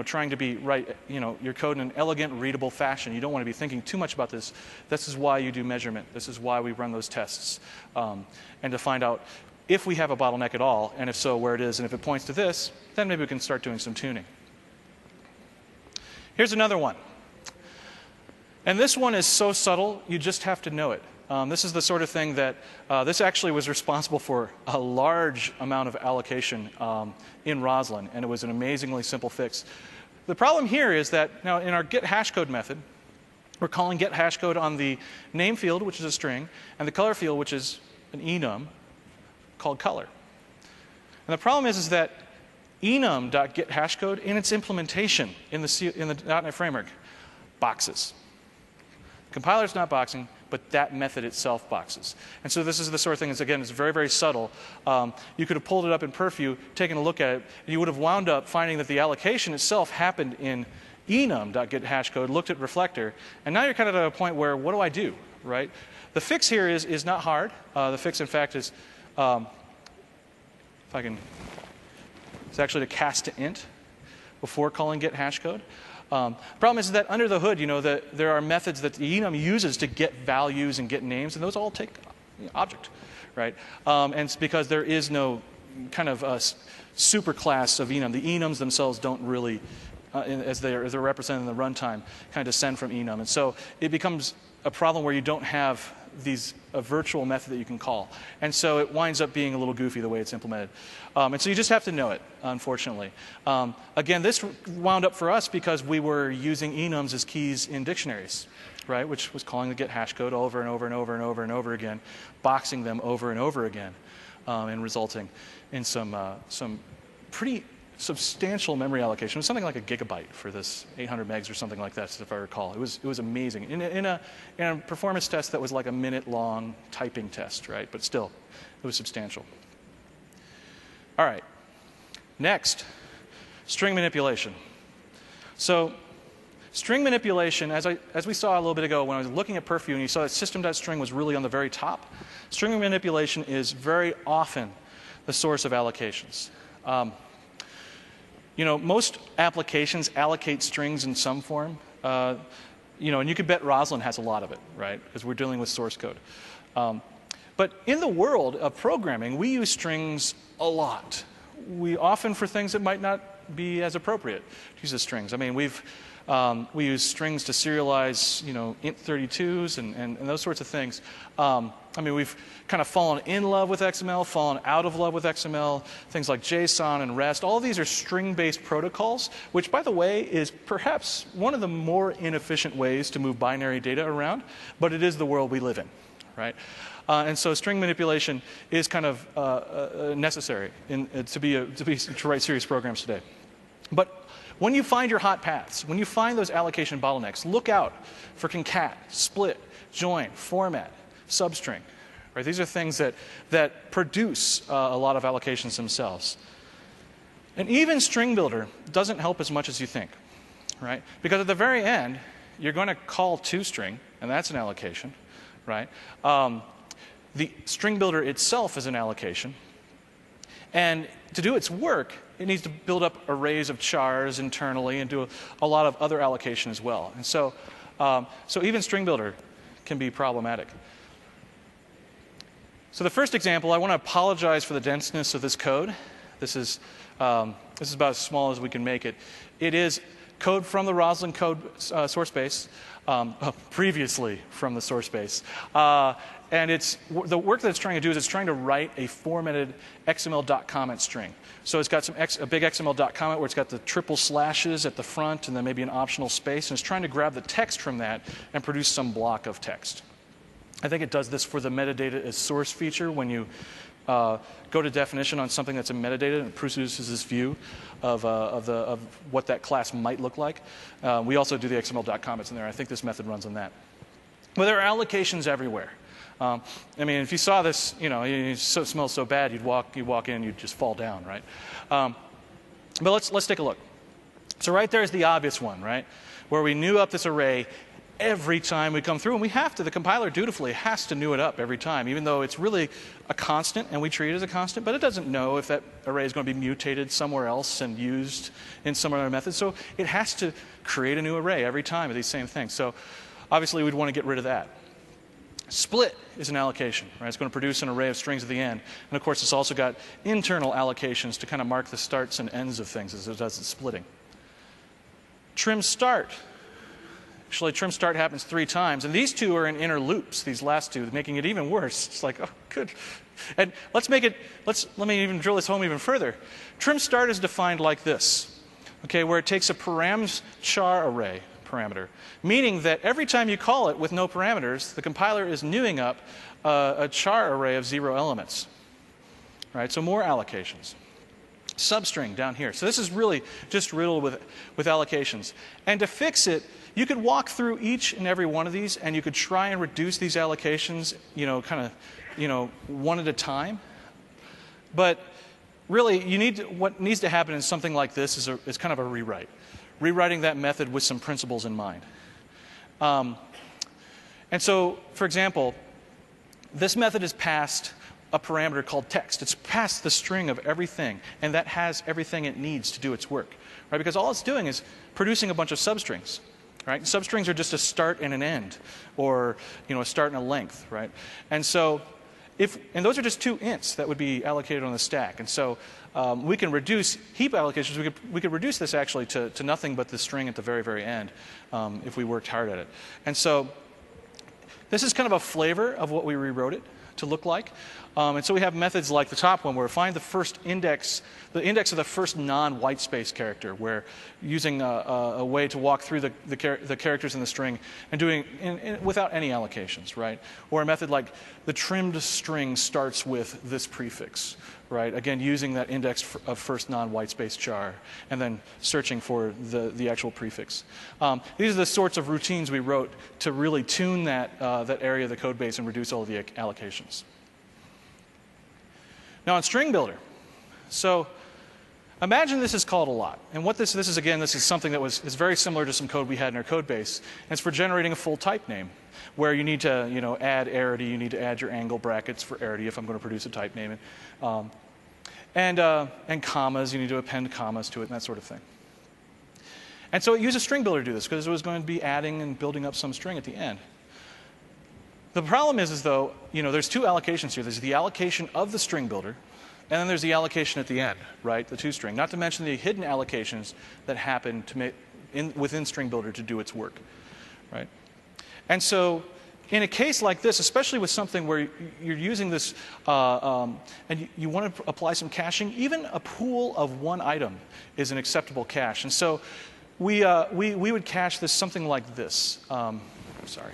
trying to write your code in an elegant, readable fashion. You don't want to be thinking too much about this. This is why you do measurement. This is why we run those tests. And to find out if we have a bottleneck at all, and if so, where it is. And if it points to this, then maybe we can start doing some tuning. Here's another one. And this one is so subtle, you just have to know it. This is the sort of thing that this actually was responsible for a large amount of allocation in Roslyn, and it was an amazingly simple fix. The problem here is that now in our get hashcode method, we're calling get hashcode on the name field, which is a string, and the color field, which is an enum called color. And the problem is that enum.getHashcode in its implementation in the .NET framework boxes. Compiler's not boxing, but that method itself boxes. And so this is the sort of thing that's, again, it's very, very subtle. You could have pulled it up in Purview, taken a look at it, and you would have wound up finding that the allocation itself happened in enum.getHashcode, looked at reflector, and now you're kind of at a point where, what do I do, right? The fix here is not hard. The fix, in fact, is, it's actually to cast to int before calling getHashcode. Problem is that under the hood, there are methods that the enum uses to get values and get names, and those all take object, right? And it's because there is no kind of superclass of enum. The enums themselves don't really, as they're represented in the runtime, kind of descend from enum. And so it becomes a problem where you don't have a virtual method that you can call. And so it winds up being a little goofy the way it's implemented. And so you just have to know it, unfortunately. Again, this wound up for us because we were using enums as keys in dictionaries, right? Which was calling the get hashcode over and over and over and over and over again, boxing them over and over again, and resulting in some pretty substantial memory allocation. It was something like a gigabyte for this 800 megs or something like that, if I recall. It was amazing. In a performance test that was like a minute-long typing test, right? But still, it was substantial. All right. Next, string manipulation. So string manipulation, as we saw a little bit ago when I was looking at Purview, and you saw that system.string was really on the very top, string manipulation is very often the source of allocations. Most applications allocate strings in some form. And you could bet Roslyn has a lot of it, right? Because we're dealing with source code. But in the world of programming, we use strings a lot. We often for things that might not be as appropriate to use as strings. I mean, we use strings to serialize, int32s and those sorts of things. We've kind of fallen in love with XML, fallen out of love with XML, things like JSON and REST. All of these are string-based protocols, which, by the way, is perhaps one of the more inefficient ways to move binary data around, but it is the world we live in, right? And so string manipulation is kind of necessary to write serious programs today. But when you find your hot paths, when you find those allocation bottlenecks, look out for concat, split, join, format, substring. Right? These are things that produce a lot of allocations themselves. And even string builder doesn't help as much as you think, right? Because at the very end, you're going to call toString, and that's an allocation, right? The string builder itself is an allocation. And to do its work, it needs to build up arrays of chars internally and do a lot of other allocation as well. And so even string builder can be problematic. So the first example, I want to apologize for the denseness of this code. This is about as small as we can make it. It is code from the Roslyn code source base, previously from the source base. And the work that it's trying to do is it's trying to write a formatted XML.comment string. So it's got a big XML.comment where it's got the triple slashes at the front and then maybe an optional space. And it's trying to grab the text from that and produce some block of text. I think it does this for the metadata as source feature. When you go to definition on something that's a metadata, and it produces this view of what that class might look like. We also do the XML.comments in there. I think this method runs on that. But there are allocations everywhere. I mean, if you saw this, it smells so bad, you'd walk in, you'd just fall down, right? But let's take a look. So right there is the obvious one, right? Where we new up this array every time we come through, and we have to. The compiler dutifully has to new it up every time, even though it's really a constant, and we treat it as a constant, but it doesn't know if that array is going to be mutated somewhere else and used in some other method. So it has to create a new array every time of these same things. So obviously, we'd want to get rid of that. Split is an allocation, right? It's going to produce an array of strings at the end. And of course, it's also got internal allocations to kind of mark the starts and ends of things as it does its splitting. Trim start. Actually, trim start happens 3 times. And these two are in inner loops, these last two, making it even worse. It's like, oh, good. And let me even drill this home even further. Trim start is defined like this, okay, where it takes a params char array parameter, meaning that every time you call it with no parameters, the compiler is newing up a char array of 0 elements. Right? So more allocations. Substring down here. So this is really just riddled with allocations. And to fix it, you could walk through each and every one of these, and you could try and reduce these allocations, one at a time. But really, what needs to happen in something like this is kind of a rewrite. Rewriting that method with some principles in mind. And so, for example, this method is passed a parameter called text. It's passed the string of everything, and that has everything it needs to do its work. Right? Because all it's doing is producing a bunch of substrings. Right? Substrings are just a start and an end, or a start and a length. Right? And so, and those are just 2 ints that would be allocated on the stack. And so we can reduce heap allocations. We could reduce this actually to nothing but the string at the very, very end if we worked hard at it. And so this is kind of a flavor of what we rewrote it to look like. And so we have methods like the top one where we find the first index, the index of the first non-white space character, where using a way to walk through the characters in the string and doing without any allocations, right? Or a method like the trimmed string starts with this prefix, right? Again, using that index of first non-white space char and then searching for the actual prefix. These are the sorts of routines we wrote to really tune that area of the code base and reduce all of the allocations. Now on string builder, so imagine this is called a lot. And what this is, again, this is something that is very similar to some code we had in our code base. And it's for generating a full type name, where you need to add arity, you need to add your angle brackets for arity if I'm going to produce a type name. And commas, you need to append commas to it and that sort of thing. And so it used a string builder to do this because it was going to be adding and building up some string at the end. The problem is though, there's 2 allocations here. There's the allocation of the string builder, and then there's the allocation at the end, right? The toString. Not to mention the hidden allocations that happen within string builder to do its work, right? And so in a case like this, especially with something where you're using this and you want to apply some caching, even a pool of 1 item is an acceptable cache. And so we would cache this something like this. Sorry.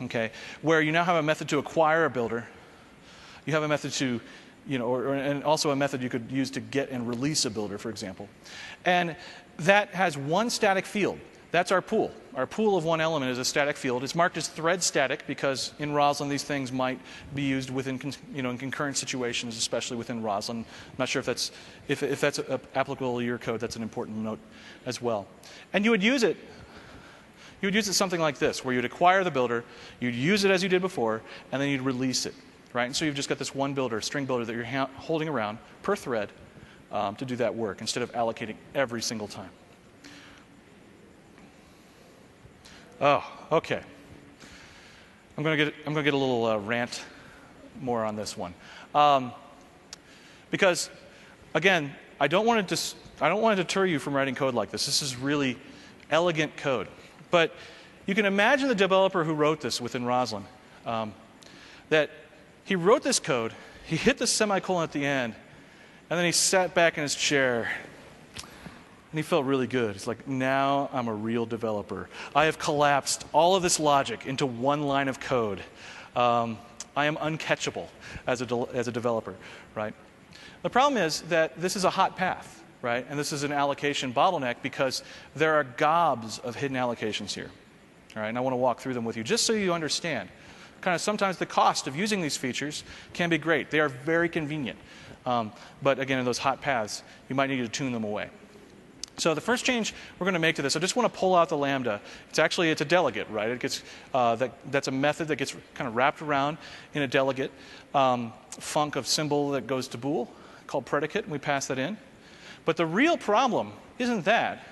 Okay, where you now have a method to acquire a builder. You have a method to, and also a method you could use to get and release a builder, for example. And that has 1 static field. That's our pool. Our pool of 1 element is a static field. It's marked as thread static because in Roslyn these things might be used within, in concurrent situations, especially within Roslyn. I'm not sure if that's applicable to your code. That's an important note as well. And you would use it something like this, where you'd acquire the builder, you'd use it as you did before, and then you'd release it, right? And so you've just got this 1 builder, string builder that you're holding around per thread to do that work instead of allocating every single time. Oh, okay. I'm going to get a little rant more on this one, because again, I don't want to deter you from writing code like this. This is really elegant code, but you can imagine the developer who wrote this within Roslyn, that he wrote this code, he hit the semicolon at the end, and then he sat back in his chair. And he felt really good. He's like, now I'm a real developer. I have collapsed all of this logic into one line of code. I am uncatchable as a developer, right? The problem is that this is a hot path, right? And this is an allocation bottleneck because there are gobs of hidden allocations here. All right, and I want to walk through them with you just so you understand. Kind of sometimes the cost of using these features can be great. They are very convenient. But again, in those hot paths, you might need to tune them away. So the first change we're going to make to this, I just want to pull out the lambda. It's a delegate, right? It gets that's a method that gets kind of wrapped around in a delegate func of symbol that goes to bool called predicate, and we pass that in. But the real problem isn't that.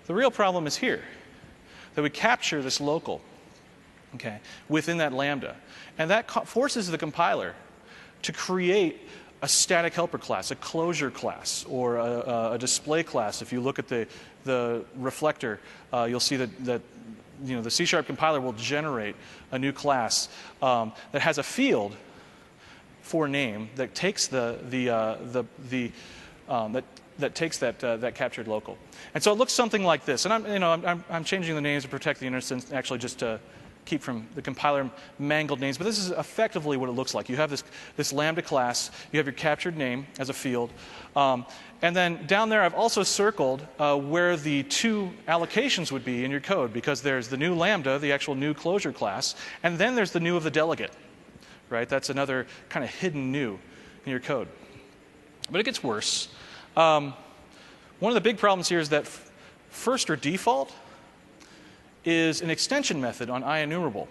The real problem is here, that we capture this local, okay, within that lambda, and that forces the compiler to create a static helper class, a closure class, or a display class. If you look at the reflector, you'll see that the C# compiler will generate a new class that has a field for name that takes that takes that captured local. And so it looks something like this. And I'm changing the names to protect the innocence, actually just to keep from the compiler mangled names, but this is effectively what it looks like. You have this lambda class, you have your captured name as a field, and then down there I've also circled where the two allocations would be in your code, because there's the new lambda, the actual new closure class, and then there's the new of the delegate, right? That's another kind of hidden new in your code. But it gets worse. One of the big problems here is that first or default is an extension method on IEnumerable,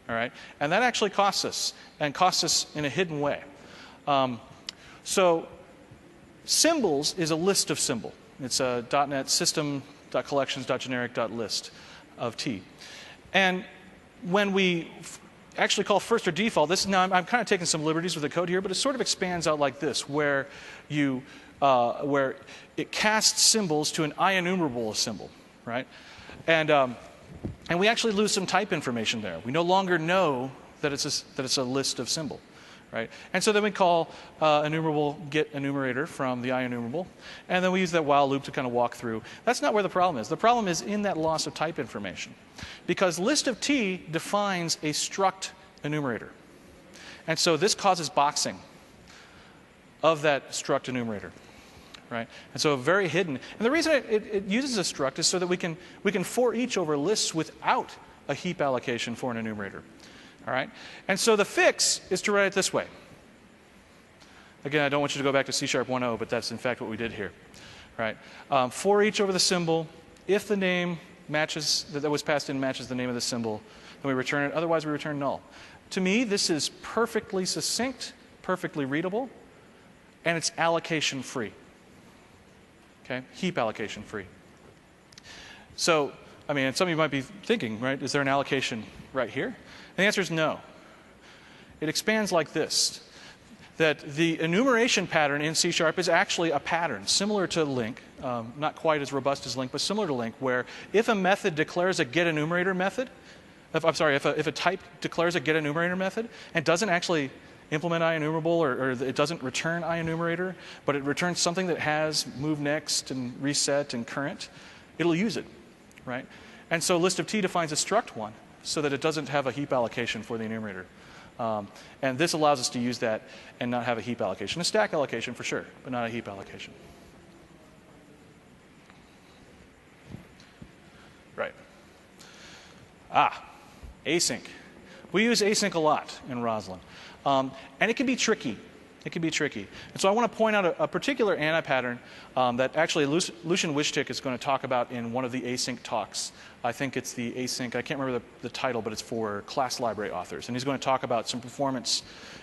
all right? And that actually costs us, and costs us in a hidden way. So symbols is a list of symbol. It's a .NET system.collections.generic.list of T. And when we actually call first or default, now I'm kind of taking some liberties with the code here, but it sort of expands out like this, where it casts symbols to an IEnumerable symbol, right? And we actually lose some type information there. We no longer know that it's a list of symbol, right? And so then we call enumerable get enumerator from the IEnumerable, and then we use that while loop to kind of walk through. That's not where the problem is. The problem is in that loss of type information, because list of T defines a struct enumerator, and so this causes boxing of that struct enumerator. Right? And so very hidden. And the reason it uses a struct is so that we can for each over lists without a heap allocation for an enumerator. All right? And so the fix is to write it this way. Again, I don't want you to go back to C# 1.0, but that's in fact what we did here. Right? For each over the symbol, if the name matches that was passed in matches the name of the symbol, then we return it. Otherwise, we return null. To me, this is perfectly succinct, perfectly readable, and it's allocation free. Okay? Heap allocation free. So, I mean, and some of you might be thinking, right, is there an allocation right here? And the answer is no. It expands like this, that the enumeration pattern in C# is actually a pattern similar to link, not quite as robust as link, but similar to link, where if a method declares a getEnumerator method, if a type declares a getEnumerator method and doesn't actually implement IEnumerable, or it doesn't return IEnumerator, but it returns something that has move next and reset and current, it'll use it, right? And so list of T defines a struct one so that it doesn't have a heap allocation for the enumerator. And this allows us to use that and not have a heap allocation. A stack allocation for sure, but not a heap allocation. Right. Async. We use async a lot in Roslyn. And it can be tricky. It can be tricky. And so I want to point out a particular ANA pattern that actually Lucian Wichtig is going to talk about in one of the async talks. I think it's the async, I can't remember the title, but it's for class library authors. And he's going to talk about some performance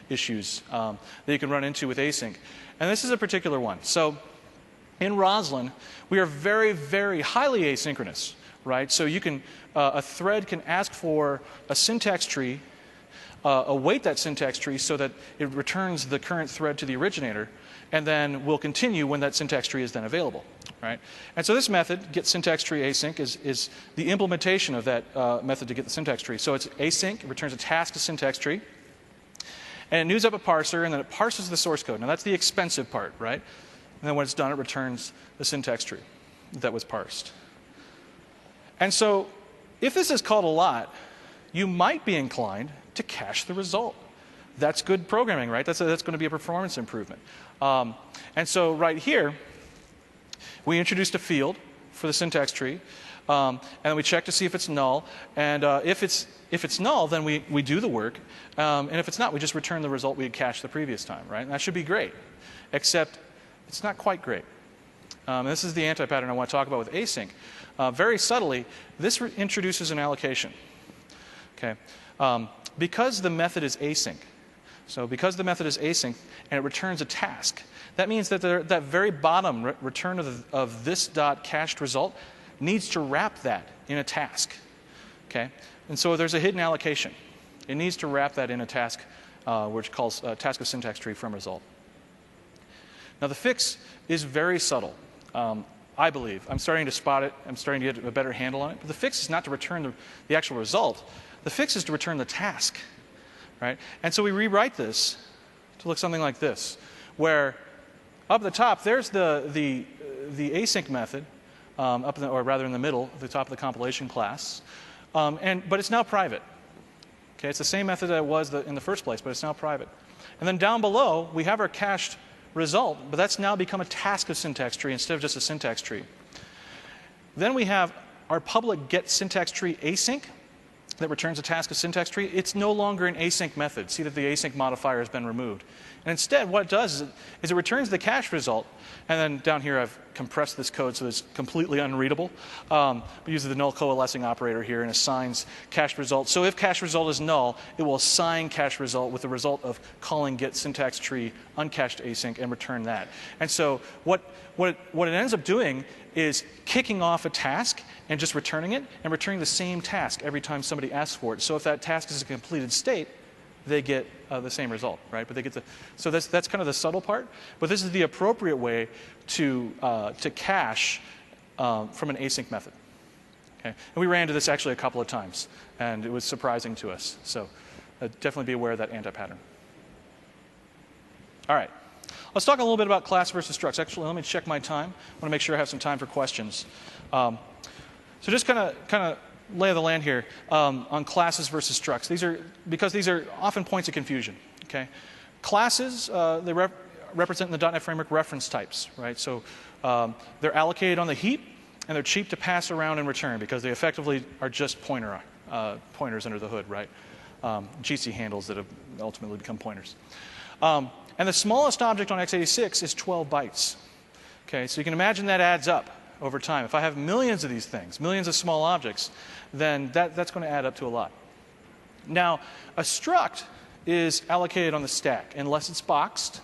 issues that you can run into with async. And this is a particular one. So in Roslyn, we are very, very highly asynchronous. right? So you can, a thread can ask for a syntax tree, await that syntax tree so that it returns the current thread to the originator, and then will continue when that syntax tree is then available, right? And so this method, get syntax tree async, is the implementation of that method to get the syntax tree. So it's async, it returns a task to syntax tree, and it news up a parser, and then it parses the source code. Now that's the expensive part, right? And then when it's done, it returns the syntax tree that was parsed. And so if this is called a lot, you might be inclined to cache the result. That's good programming, right? That's going to be a performance improvement. And so right here, we introduced a field for the syntax tree, and then we check to see if it's null. And if it's null, then we do the work. And if it's not, we just return the result we had cached the previous time, right? And that should be great, except it's not quite great. And this is the anti-pattern I want to talk about with async. Very subtly, this introduces an allocation. Okay, because the method is async. So because the method is async and it returns a task, that means that that very bottom return of this dot cached result needs to wrap that in a task. Okay, and so there's a hidden allocation. It needs to wrap that in a task, which calls task of syntax tree from result. Now the fix is very subtle. I believe. I'm starting to spot it. I'm starting to get a better handle on it. But the fix is not to return the actual result. The fix is to return the task, right? And so we rewrite this to look something like this, where up at the top, there's the async method, or rather in the middle, at the top of the compilation class. But it's now private. Okay, it's the same method that it was in the first place, but it's now private. And then down below, we have our cached result, but that's now become a task of syntax tree instead of just a syntax tree. Then we have our public get syntax tree async that returns a task of syntax tree. It's no longer an async method. See that the async modifier has been removed. And instead, what it does is it returns the cache result. And then down here, I've compressed this code so it's completely unreadable. We use the null coalescing operator here and assigns cache result. So if cache result is null, it will assign cache result with the result of calling get syntax tree uncached async and return that. And so what it ends up doing is kicking off a task and just returning it and returning the same task every time somebody asks for it. So if that task is a completed state, they get the same result, right? But they get so that's kind of the subtle part. But this is the appropriate way to cache from an async method. Okay? And we ran into this actually a couple of times, and it was surprising to us. So definitely be aware of that anti-pattern. All right. Let's talk a little bit about class versus structs. Actually, let me check my time. I want to make sure I have some time for questions. So just kind of lay of the land here on classes versus structs. Because these are often points of confusion. Okay, classes they represent in the .NET Framework reference types, right? So they're allocated on the heap and they're cheap to pass around and return because they effectively are just pointers under the hood, right? GC handles that have ultimately become pointers. And the smallest object on x86 is 12 bytes. Okay, so you can imagine that adds up over time. If I have millions of these things, millions of small objects, then that's going to add up to a lot. Now, a struct is allocated on the stack unless it's boxed.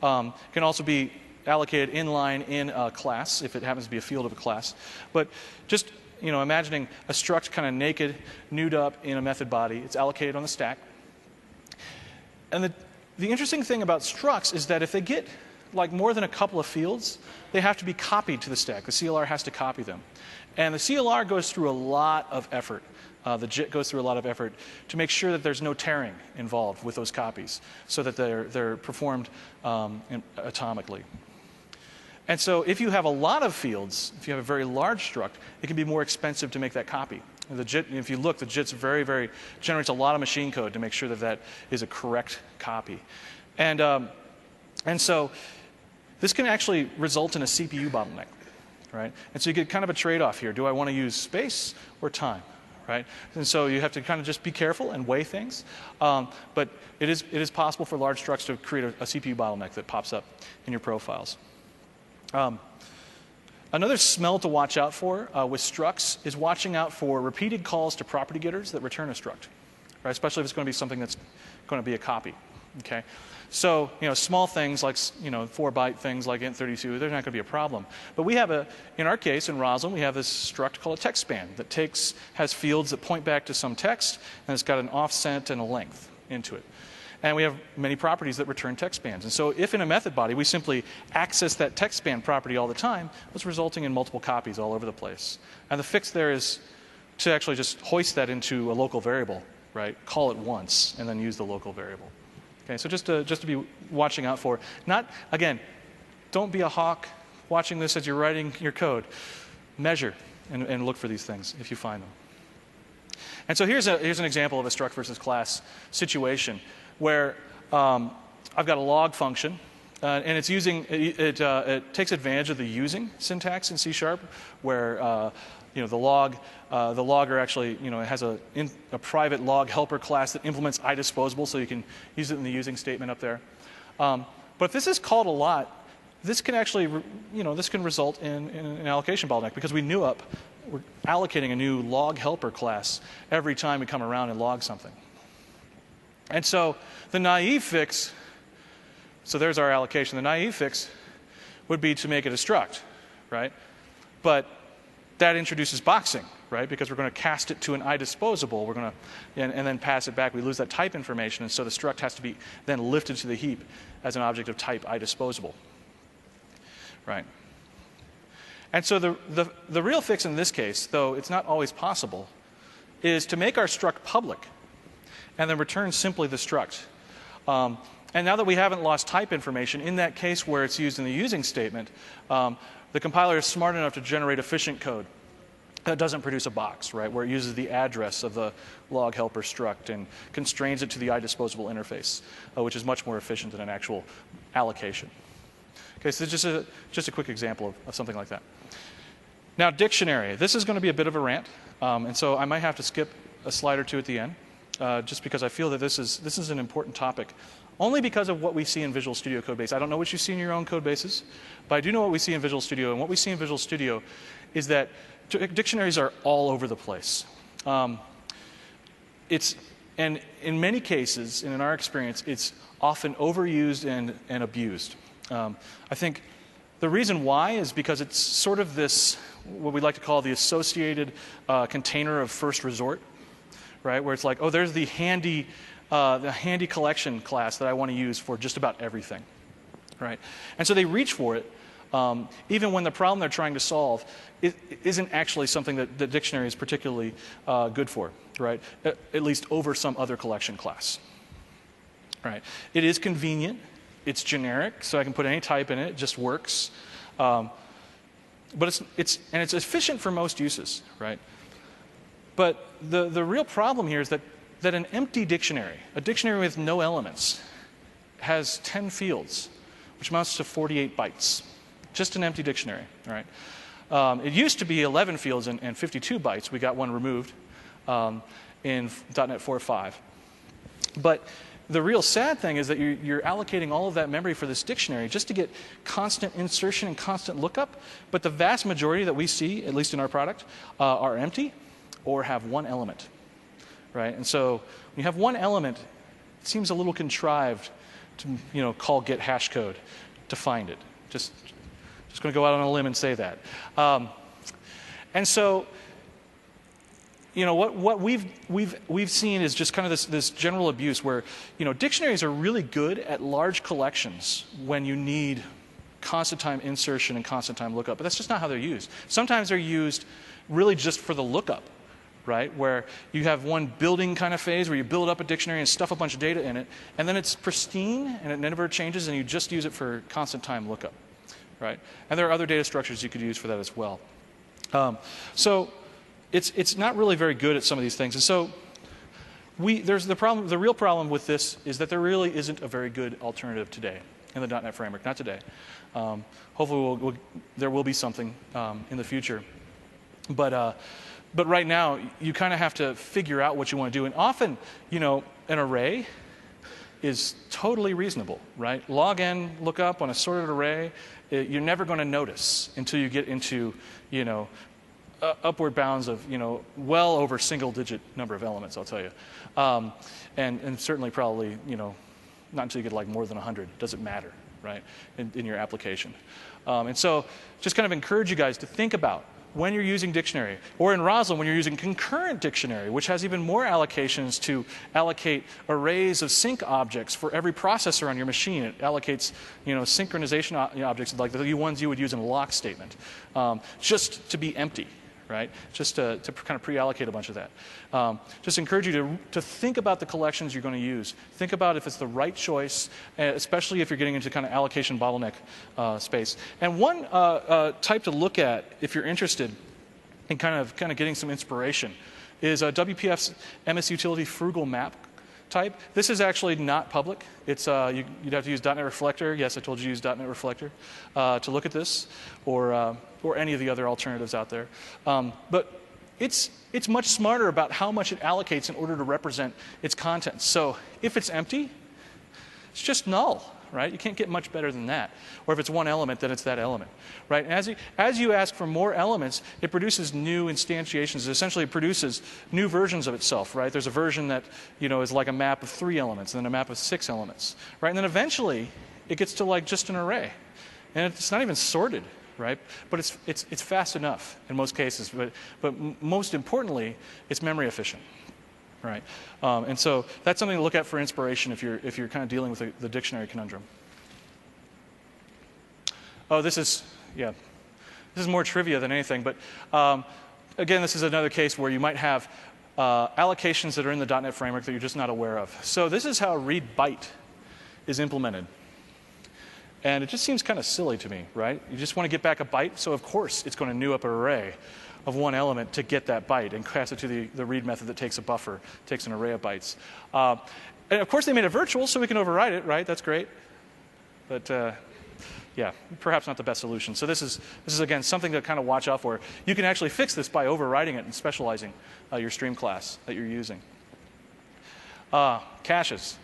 It can also be allocated inline in a class if it happens to be a field of a class. But just imagining a struct kind of naked, newed up in a method body, it's allocated on the stack. And the interesting thing about structs is that if they get like more than a couple of fields, they have to be copied to the stack. The CLR has to copy them. And the CLR goes through a lot of effort. The JIT goes through a lot of effort to make sure that there's no tearing involved with those copies so that they're performed atomically. And so if you have a lot of fields, if you have a very large struct, it can be more expensive to make that copy. The JIT, if you look, the JIT's generates a lot of machine code to make sure that is a correct copy. And so this can actually result in a CPU bottleneck, right? And so you get kind of a trade-off here. Do I want to use space or time, right? And so you have to kind of just be careful and weigh things. But it is possible for large structs to create a CPU bottleneck that pops up in your profiles. Another smell to watch out for with structs is watching out for repeated calls to property getters that return a struct, right? Especially if it's going to be something that's going to be a copy. Okay, so small things like 4-byte things like int32, they're not going to be a problem. But we have in our case in Roslyn, we have this struct called a text span that has fields that point back to some text, and it's got an offset and a length into it. And we have many properties that return text spans. And so if in a method body we simply access that text span property all the time, it's resulting in multiple copies all over the place. And the fix there is to actually just hoist that into a local variable, right? Call it once and then use the local variable. Okay, so just to be watching out for. Again, don't be a hawk watching this as you're writing your code. Measure and look for these things if you find them. And so here's an example of a struct versus class situation where I've got a log function, and it's it takes advantage of the using syntax in C#, where the logger actually it has a private log helper class that implements iDisposable, so you can use it in the using statement up there. But if this is called a lot, this can actually this can result in an allocation bottleneck, because we're allocating a new log helper class every time we come around and log something. And so the naive fix, so there's our allocation. The naive fix would be to make it a struct, right? But that introduces boxing, right? Because we're going to cast it to an iDisposable. We're going to and then pass it back. We lose that type information, and so the struct has to be then lifted to the heap as an object of type iDisposable, right? And so the real fix in this case, though it's not always possible, is to make our struct public and then return simply the struct. And now that we haven't lost type information, in that case where it's used in the using statement, the compiler is smart enough to generate efficient code that doesn't produce a box, right, where it uses the address of the log helper struct and constrains it to the iDisposable interface, which is much more efficient than an actual allocation. Okay, so just a quick example of something like that. Now, dictionary. This is going to be a bit of a rant, and so I might have to skip a slide or two at the end, just because I feel that this is an important topic, only because of what we see in Visual Studio Codebase. I don't know what you see in your own code bases, but I do know what we see in Visual Studio. And what we see in Visual Studio is that dictionaries are all over the place. And in many cases, and in our experience, it's often overused and abused. I think the reason why is because it's sort of this, what we like to call the associated container of first resort, right? Where it's like, oh, there's the handy collection class that I want to use for just about everything, right? And so they reach for it, even when the problem they're trying to solve isn't actually something that the dictionary is particularly good for, right? At least over some other collection class, right? It is convenient. It's generic, so I can put any type in it. It just works. But it's efficient for most uses, right? But the real problem here is that an empty dictionary, a dictionary with no elements, has 10 fields, which amounts to 48 bytes. Just an empty dictionary, right? It used to be 11 fields and 52 bytes. We got one removed in .NET 4.5. But the real sad thing is that you're allocating all of that memory for this dictionary just to get constant insertion and constant lookup. But the vast majority that we see, at least in our product, are empty or have one element, right? And so when you have one element, it seems a little contrived to call get hash code to find it. Just going to go out on a limb and say that. And so what we've seen is just kind of this general abuse where dictionaries are really good at large collections when you need constant time insertion and constant time lookup, but that's just not how they're used. Sometimes they're used really just for the lookup, right? Where you have one building kind of phase where you build up a dictionary and stuff a bunch of data in it, and then it's pristine and it never changes, and you just use it for constant time lookup, right? And there are other data structures you could use for that as well. So it's not really very good at some of these things. And so there's the problem. The real problem with this is that there really isn't a very good alternative today in the .NET framework. Not today. Hopefully there will be something in the future. But right now, you kind of have to figure out what you want to do. And often, an array is totally reasonable, right? Log n lookup on a sorted array, you're never going to notice until you get into, upward bounds of, well over single-digit number of elements, I'll tell you. And certainly probably, not until you get like more than 100. It doesn't matter, right, in your application. And so just kind of encourage you guys to think about when you're using dictionary, or in Roslyn when you're using concurrent dictionary, which has even more allocations to allocate arrays of sync objects for every processor on your machine. It allocates, synchronization objects like the ones you would use in a lock statement, just to be empty, right? Just to kind of pre-allocate a bunch of that. Just encourage you to think about the collections you're going to use. Think about if it's the right choice, especially if you're getting into kind of allocation bottleneck space. And one type to look at if you're interested in kind of getting some inspiration is WPF's MS Utility Frugal Map type. This is actually not public. It's you'd have to use .NET Reflector. Yes, I told you to use .NET Reflector to look at this, or any of the other alternatives out there. But it's much smarter about how much it allocates in order to represent its contents. So if it's empty, it's just null, right? You can't get much better than that. Or if it's one element, then it's that element, right? And as you ask for more elements, it produces new instantiations. It essentially produces new versions of itself, right? There's a version that is like a map of 3 elements, and then a map of 6 elements, right? And then eventually, it gets to like just an array, and it's not even sorted, right? But it's fast enough in most cases. But most importantly, it's memory efficient. Right, and so that's something to look at for inspiration if you're kind of dealing with the dictionary conundrum. Oh, this is more trivia than anything, but again, this is another case where you might have allocations that are in the .NET framework that you're just not aware of. So this is how read byte is implemented, and it just seems kind of silly to me, right? You just want to get back a byte, so of course it's going to new up an array of one element to get that byte and pass it to the read method that takes a buffer, takes an array of bytes. And of course they made it virtual so we can override it, right? That's great. But yeah, perhaps not the best solution. So this is again something to kind of watch out for. You can actually fix this by overriding it and specializing your stream class that you're using. Caches.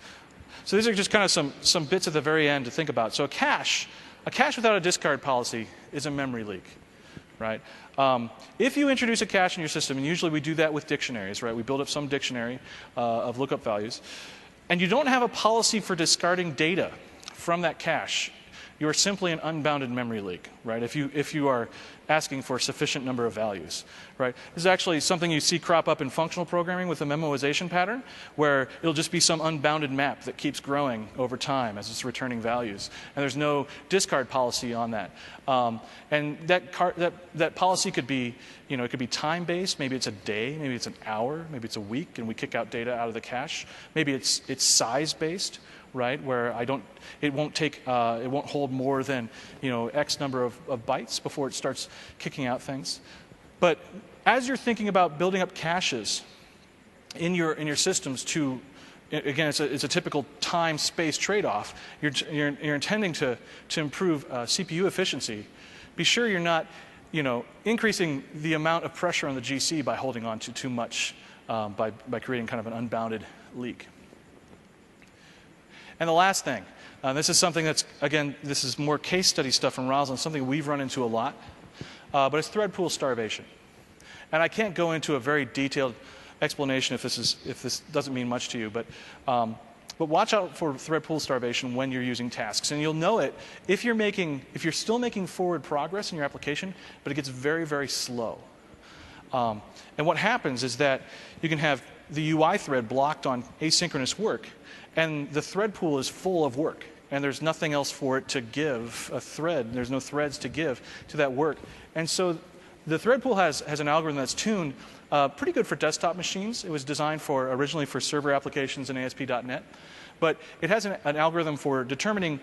So these are just kind of some bits at the very end to think about. So a cache without a discard policy is a memory leak. Right? If you introduce a cache in your system, and usually we do that with dictionaries, right? We build up some dictionary of lookup values, and you don't have a policy for discarding data from that cache, you are simply an unbounded memory leak, right? If you are asking for a sufficient number of values, right? This is actually something you see crop up in functional programming with a memoization pattern, where it'll just be some unbounded map that keeps growing over time as it's returning values, and there's no discard policy on that. And that policy could be, it could be time-based. Maybe it's a day, maybe it's an hour, maybe it's a week, and we kick out data out of the cache. Maybe it's size-based, right? Where it won't hold more than X number of bytes before it starts kicking out things. But as you're thinking about building up caches in your systems to, again, it's a typical time-space trade-off. You're intending to improve CPU efficiency. Be sure you're not increasing the amount of pressure on the GC by holding on to too much by creating kind of an unbounded leak. And the last thing, this is something that's, again, this is more case study stuff from Roslyn, something we've run into a lot, but it's thread pool starvation. And I can't go into a very detailed explanation if this doesn't mean much to you, but watch out for thread pool starvation when you're using tasks. And you'll know it if you're still making forward progress in your application, but it gets very, very slow. And what happens is that you can have the UI thread blocked on asynchronous work, and the thread pool is full of work, and there's nothing else for it to give a thread. There's no threads to give to that work. And so the thread pool has an algorithm that's tuned pretty good for desktop machines. It was designed originally for server applications in ASP.NET. But it has an algorithm for determining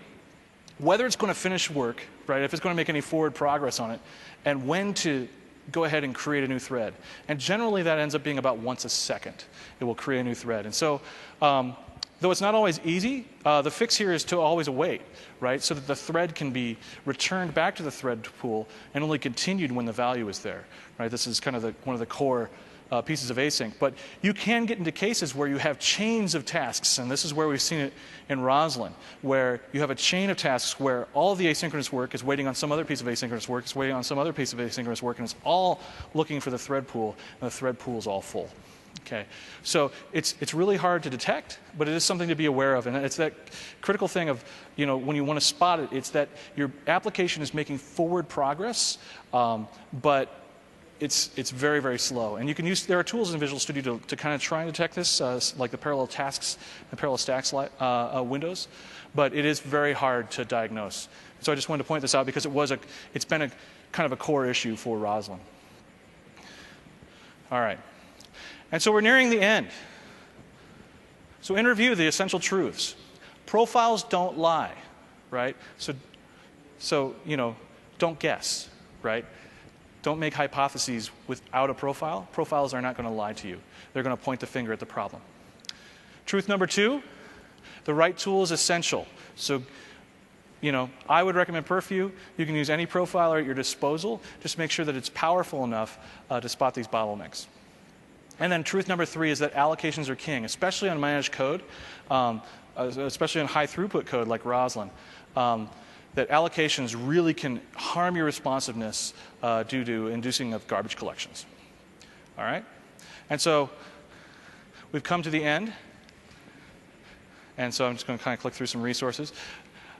whether it's going to finish work, right, if it's going to make any forward progress on it, and when to go ahead and create a new thread. And generally that ends up being about once a second. It will create a new thread. And so though it's not always easy, the fix here is to always await, right? So that the thread can be returned back to the thread pool and only continued when the value is there, right? This is kind of one of the core pieces of async. But you can get into cases where you have chains of tasks, and this is where we've seen it in Roslyn, where you have a chain of tasks where all of the asynchronous work is waiting on some other piece of asynchronous work, it's waiting on some other piece of asynchronous work, and it's all looking for the thread pool, and the thread pool is all full. Okay, so it's really hard to detect, but it is something to be aware of, and it's that critical thing of, when you want to spot it, it's that your application is making forward progress, but it's very, very slow. And you can use, there are tools in Visual Studio to kind of try and detect this, like the parallel tasks and parallel stacks windows, but it is very hard to diagnose. So I just wanted to point this out because it's been a kind of a core issue for Roslyn. All right. And so we're nearing the end. So in review, the essential truths. Profiles don't lie, right? So don't guess, right? Don't make hypotheses without a profile. Profiles are not going to lie to you. They're going to point the finger at the problem. Truth number 2, the right tool is essential. So, I would recommend Purview. You can use any profiler at your disposal. Just make sure that it's powerful enough to spot these bottlenecks. And then truth number 3 is that allocations are king, especially on managed code, especially on high throughput code like Roslyn. That allocations really can harm your responsiveness due to inducing of garbage collections. All right? And so we've come to the end. And so I'm just going to kind of click through some resources.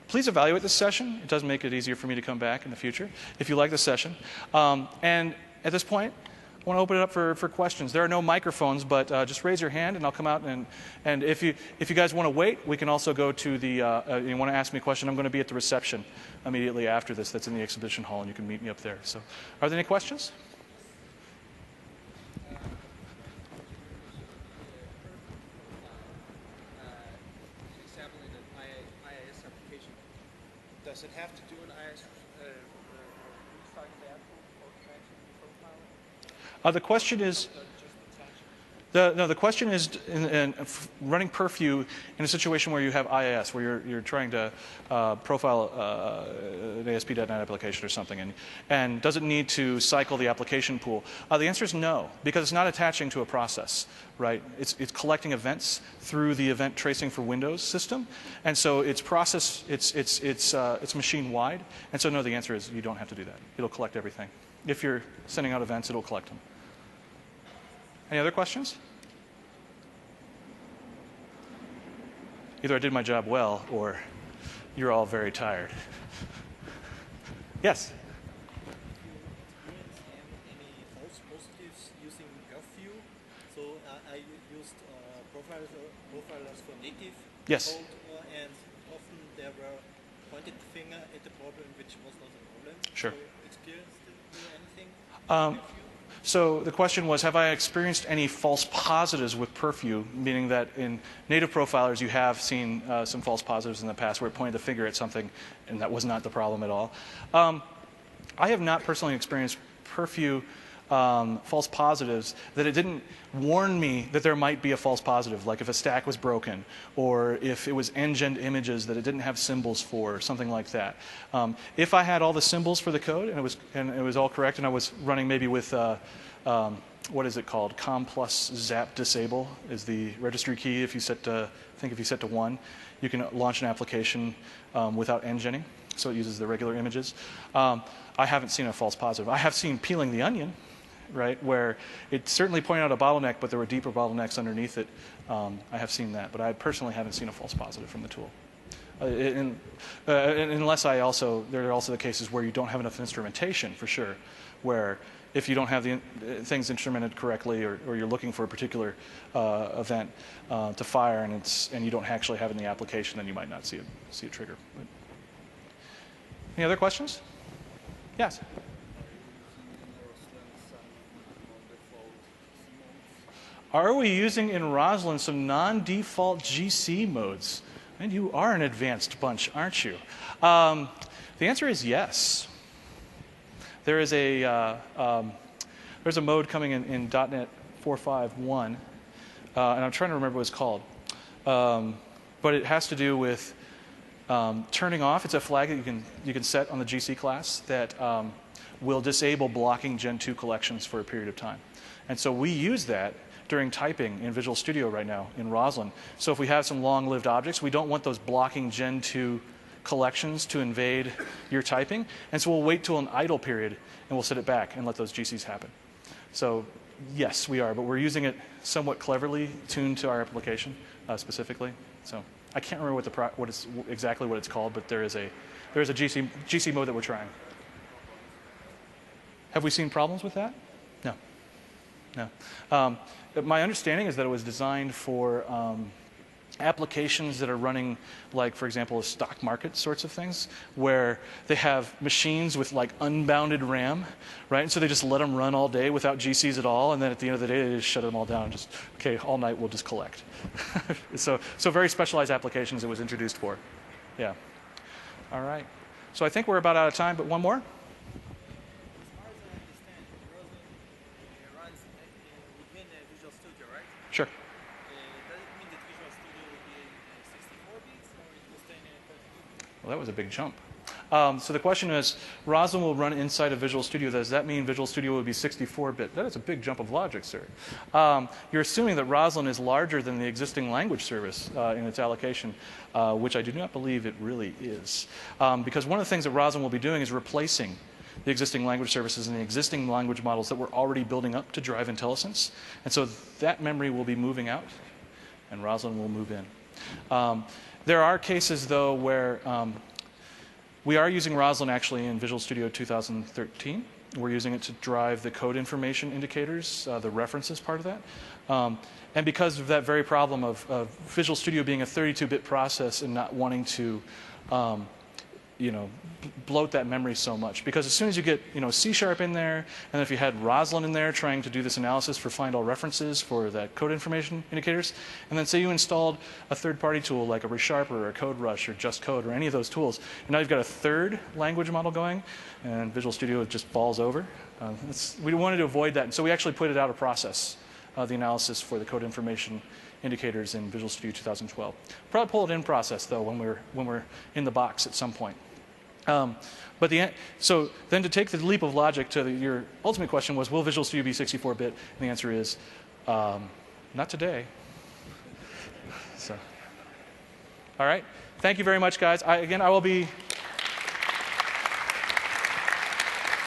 Please evaluate this session. It does make it easier for me to come back in the future if you like the session. And at this point, I want to open it up for questions. There are no microphones, but just raise your hand and I'll come out. And if you guys want to wait, we can also go to the, you want to ask me a question, I'm going to be at the reception immediately after this that's in the exhibition hall, and you can meet me up there. So are there any questions? Example in an IIS application. Does it have to do an IIS The question is, the question is in running Purview in a situation where you have IIS, where you're trying to profile an ASP.NET application or something, and does it need to cycle the application pool? The answer is no, because it's not attaching to a process, right? It's collecting events through the event tracing for Windows system, and so it's process, it's machine wide, and so no, the answer is you don't have to do that. It'll collect everything. If you're sending out events, it'll collect them. Any other questions? Either I did my job well, or you're all very tired. Yes? Any false positives using Purview? So I used profilers for native Yes. code, and often there were pointed finger at the problem, which was not a problem. Sure. So experienced anything? So the question was, have I experienced any false positives with Purview, meaning that in native profilers you have seen some false positives in the past where it pointed the finger at something and that was not the problem at all. I have not personally experienced Purview false positives that it didn't warn me that there might be a false positive, like if a stack was broken or if it was engined images that it didn't have symbols for, or something like that. If I had all the symbols for the code and it was all correct and I was running maybe with what is it called? Com plus zap disable is the registry key. If you set to, I think if you set to 1, you can launch an application without engineering, so it uses the regular images. I haven't seen a false positive. I have seen peeling the onion, right, where it certainly pointed out a bottleneck, but there were deeper bottlenecks underneath it. I have seen that, but I personally haven't seen a false positive from the tool. Unless there are also the cases where you don't have enough instrumentation, for sure, where if you don't have the things instrumented correctly, or you're looking for a particular event to fire and you don't actually have it in the application, then you might not see a trigger. But any other questions? Yes. Are we using in Roslyn some non-default GC modes? And you are an advanced bunch, aren't you? The answer is yes. There is there's a mode coming in .NET 4.5.1, and I'm trying to remember what it's called. But it has to do with turning off. It's a flag that you can set on the GC class that will disable blocking Gen 2 collections for a period of time. And so we use that during typing in Visual Studio right now in Roslyn. So if we have some long-lived objects, we don't want those blocking Gen 2 collections to invade your typing. And so we'll wait till an idle period and we'll set it back and let those GCs happen. So Yes, we are, but we're using it somewhat cleverly tuned to our application specifically. So I can't remember exactly what it's called, but there is a GC mode that we're trying. Have we seen problems with that? No. No. My understanding is that it was designed for applications that are running, like, for example, stock market sorts of things, where they have machines with like unbounded RAM, right? And so they just let them run all day without GCs at all, and then at the end of the day, they just shut them all down and just, okay, all night we'll just collect. So very specialized applications it was introduced for. Yeah. All right. So I think we're about out of time, but one more? As far as I understand, Rosen runs within Visual Studio, right? Sure. Does it mean that Visual Studio will be 64 bits or it will stay in 32? Well, that was a big jump. So the question is, Roslyn will run inside of Visual Studio. Does that mean Visual Studio will be 64-bit? That is a big jump of logic, sir. You're assuming that Roslyn is larger than the existing language service in its allocation, which I do not believe it really is. Because one of the things that Roslyn will be doing is replacing the existing language services and the existing language models that we're already building up to drive IntelliSense. And so that memory will be moving out, and Roslyn will move in. There are cases, though, where we are using Roslyn actually in Visual Studio 2013. We're using it to drive the code information indicators, the references part of that. And because of that very problem of Visual Studio being a 32-bit process and not wanting to bloat that memory so much. Because as soon as you get C# in there, and if you had Roslyn in there trying to do this analysis for find all references for that code information indicators, and then say you installed a third-party tool like a ReSharper or a CodeRush or Just Code or any of those tools, and now you've got a third language model going, and Visual Studio just falls over. We wanted to avoid that, and so we actually put it out of process, the analysis for the code information indicators in Visual Studio 2012. Probably pull it in process, though, when we're in the box at some point. So then to take the leap of logic to your ultimate question was, will Visual Studio be 64-bit? And the answer is, not today. So, all right. Thank you very much, guys. I will be